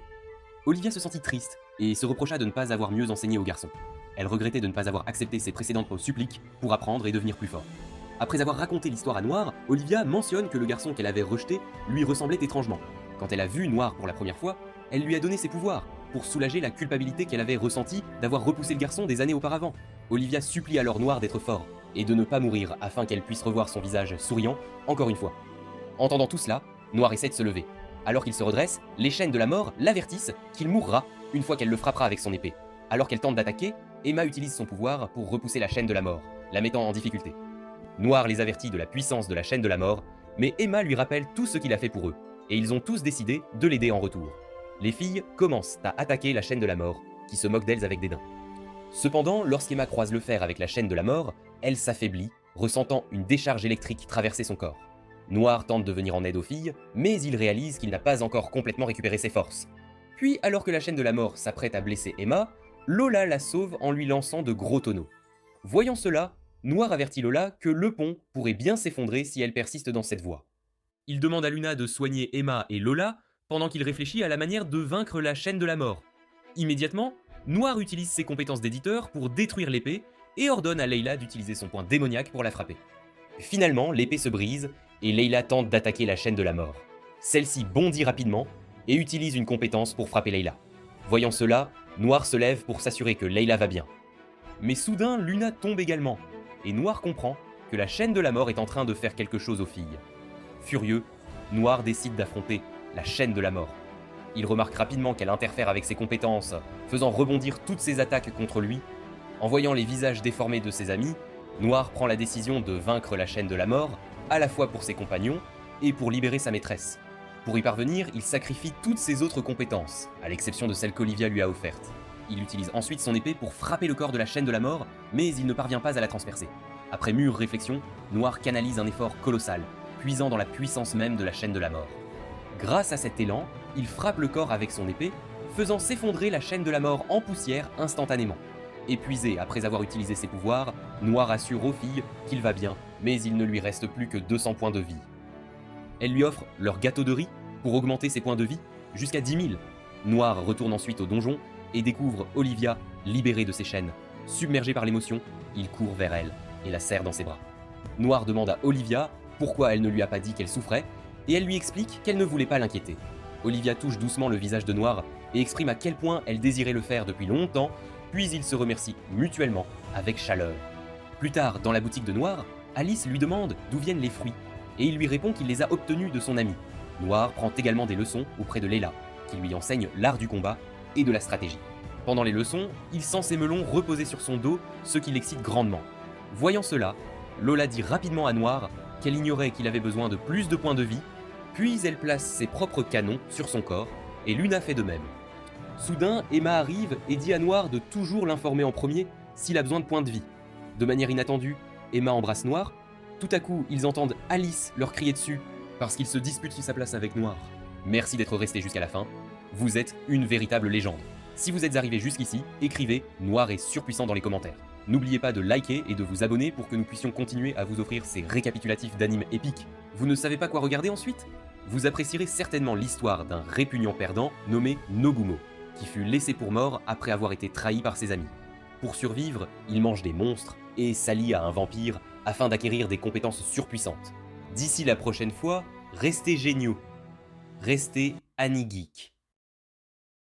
Olivia se sentit triste et se reprocha de ne pas avoir mieux enseigné au garçon. Elle regrettait de ne pas avoir accepté ses précédentes suppliques pour apprendre et devenir plus fort. Après avoir raconté l'histoire à Noir, Olivia mentionne que le garçon qu'elle avait rejeté lui ressemblait étrangement. Quand elle a vu Noir pour la première fois, elle lui a donné ses pouvoirs pour soulager la culpabilité qu'elle avait ressentie d'avoir repoussé le garçon des années auparavant. Olivia supplie alors Noir d'être fort et de ne pas mourir afin qu'elle puisse revoir son visage souriant encore une fois. Entendant tout cela, Noir essaie de se lever. Alors qu'il se redresse, les chaînes de la mort l'avertissent qu'il mourra une fois qu'elle le frappera avec son épée. Alors qu'elle tente d'attaquer, Emma utilise son pouvoir pour repousser la chaîne de la mort, la mettant en difficulté. Noir les avertit de la puissance de la chaîne de la mort, mais Emma lui rappelle tout ce qu'il a fait pour eux, et ils ont tous décidé de l'aider en retour. Les filles commencent à attaquer la chaîne de la mort, qui se moque d'elles avec dédain. Cependant, lorsqu'Emma croise le fer avec la chaîne de la mort, elle s'affaiblit, ressentant une décharge électrique traverser son corps. Noir tente de venir en aide aux filles, mais il réalise qu'il n'a pas encore complètement récupéré ses forces. Puis, alors que la chaîne de la mort s'apprête à blesser Emma, Lola la sauve en lui lançant de gros tonneaux. Voyant cela, Noir avertit Lola que le pont pourrait bien s'effondrer si elle persiste dans cette voie. Il demande à Luna de soigner Emma et Lola pendant qu'il réfléchit à la manière de vaincre la chaîne de la mort. Immédiatement, Noir utilise ses compétences d'éditeur pour détruire l'épée et ordonne à Layla d'utiliser son point démoniaque pour la frapper. Finalement, l'épée se brise et Layla tente d'attaquer la chaîne de la mort. Celle-ci bondit rapidement et utilise une compétence pour frapper Layla. Voyant cela, Noir se lève pour s'assurer que Layla va bien. Mais soudain, Luna tombe également, et Noir comprend que la chaîne de la mort est en train de faire quelque chose aux filles. Furieux, Noir décide d'affronter la chaîne de la mort. Il remarque rapidement qu'elle interfère avec ses compétences, faisant rebondir toutes ses attaques contre lui. En voyant les visages déformés de ses amis, Noir prend la décision de vaincre la chaîne de la mort, à la fois pour ses compagnons et pour libérer sa maîtresse. Pour y parvenir, il sacrifie toutes ses autres compétences, à l'exception de celle qu'Olivia lui a offerte. Il utilise ensuite son épée pour frapper le corps de la chaîne de la mort, mais il ne parvient pas à la transpercer. Après mûre réflexion, Noir canalise un effort colossal, puisant dans la puissance même de la chaîne de la mort. Grâce à cet élan, il frappe le corps avec son épée, faisant s'effondrer la chaîne de la mort en poussière instantanément. Épuisé après avoir utilisé ses pouvoirs, Noir assure aux filles qu'il va bien, mais il ne lui reste plus que 200 points de vie. Elle lui offre leur gâteau de riz pour augmenter ses points de vie jusqu'à 10 000. Noir retourne ensuite au donjon et découvre Olivia libérée de ses chaînes. Submergé par l'émotion, il court vers elle et la serre dans ses bras. Noir demande à Olivia pourquoi elle ne lui a pas dit qu'elle souffrait, et elle lui explique qu'elle ne voulait pas l'inquiéter. Olivia touche doucement le visage de Noir et exprime à quel point elle désirait le faire depuis longtemps, puis ils se remercient mutuellement avec chaleur. Plus tard, dans la boutique de Noir, Alice lui demande d'où viennent les fruits, et il lui répond qu'il les a obtenus de son ami. Noir prend également des leçons auprès de Layla, qui lui enseigne l'art du combat et de la stratégie. Pendant les leçons, il sent ses melons reposer sur son dos, ce qui l'excite grandement. Voyant cela, Lola dit rapidement à Noir qu'elle ignorait qu'il avait besoin de plus de points de vie, puis elle place ses propres canons sur son corps, et Luna fait de même. Soudain, Emma arrive et dit à Noir de toujours l'informer en premier s'il a besoin de points de vie. De manière inattendue, Emma embrasse Noir. Tout à coup, ils entendent Alice leur crier dessus parce qu'ils se disputent sur sa place avec Noir. Merci d'être resté jusqu'à la fin. Vous êtes une véritable légende. Si vous êtes arrivé jusqu'ici, écrivez « Noir est surpuissant » dans les commentaires. N'oubliez pas de liker et de vous abonner pour que nous puissions continuer à vous offrir ces récapitulatifs d'animes épiques. Vous ne savez pas quoi regarder ensuite? Vous apprécierez certainement l'histoire d'un répugnant perdant nommé Nogumo, qui fut laissé pour mort après avoir été trahi par ses amis. Pour survivre, il mange des monstres et s'allie à un vampire afin d'acquérir des compétences surpuissantes. D'ici la prochaine fois, restez géniaux. Restez Annie Geek.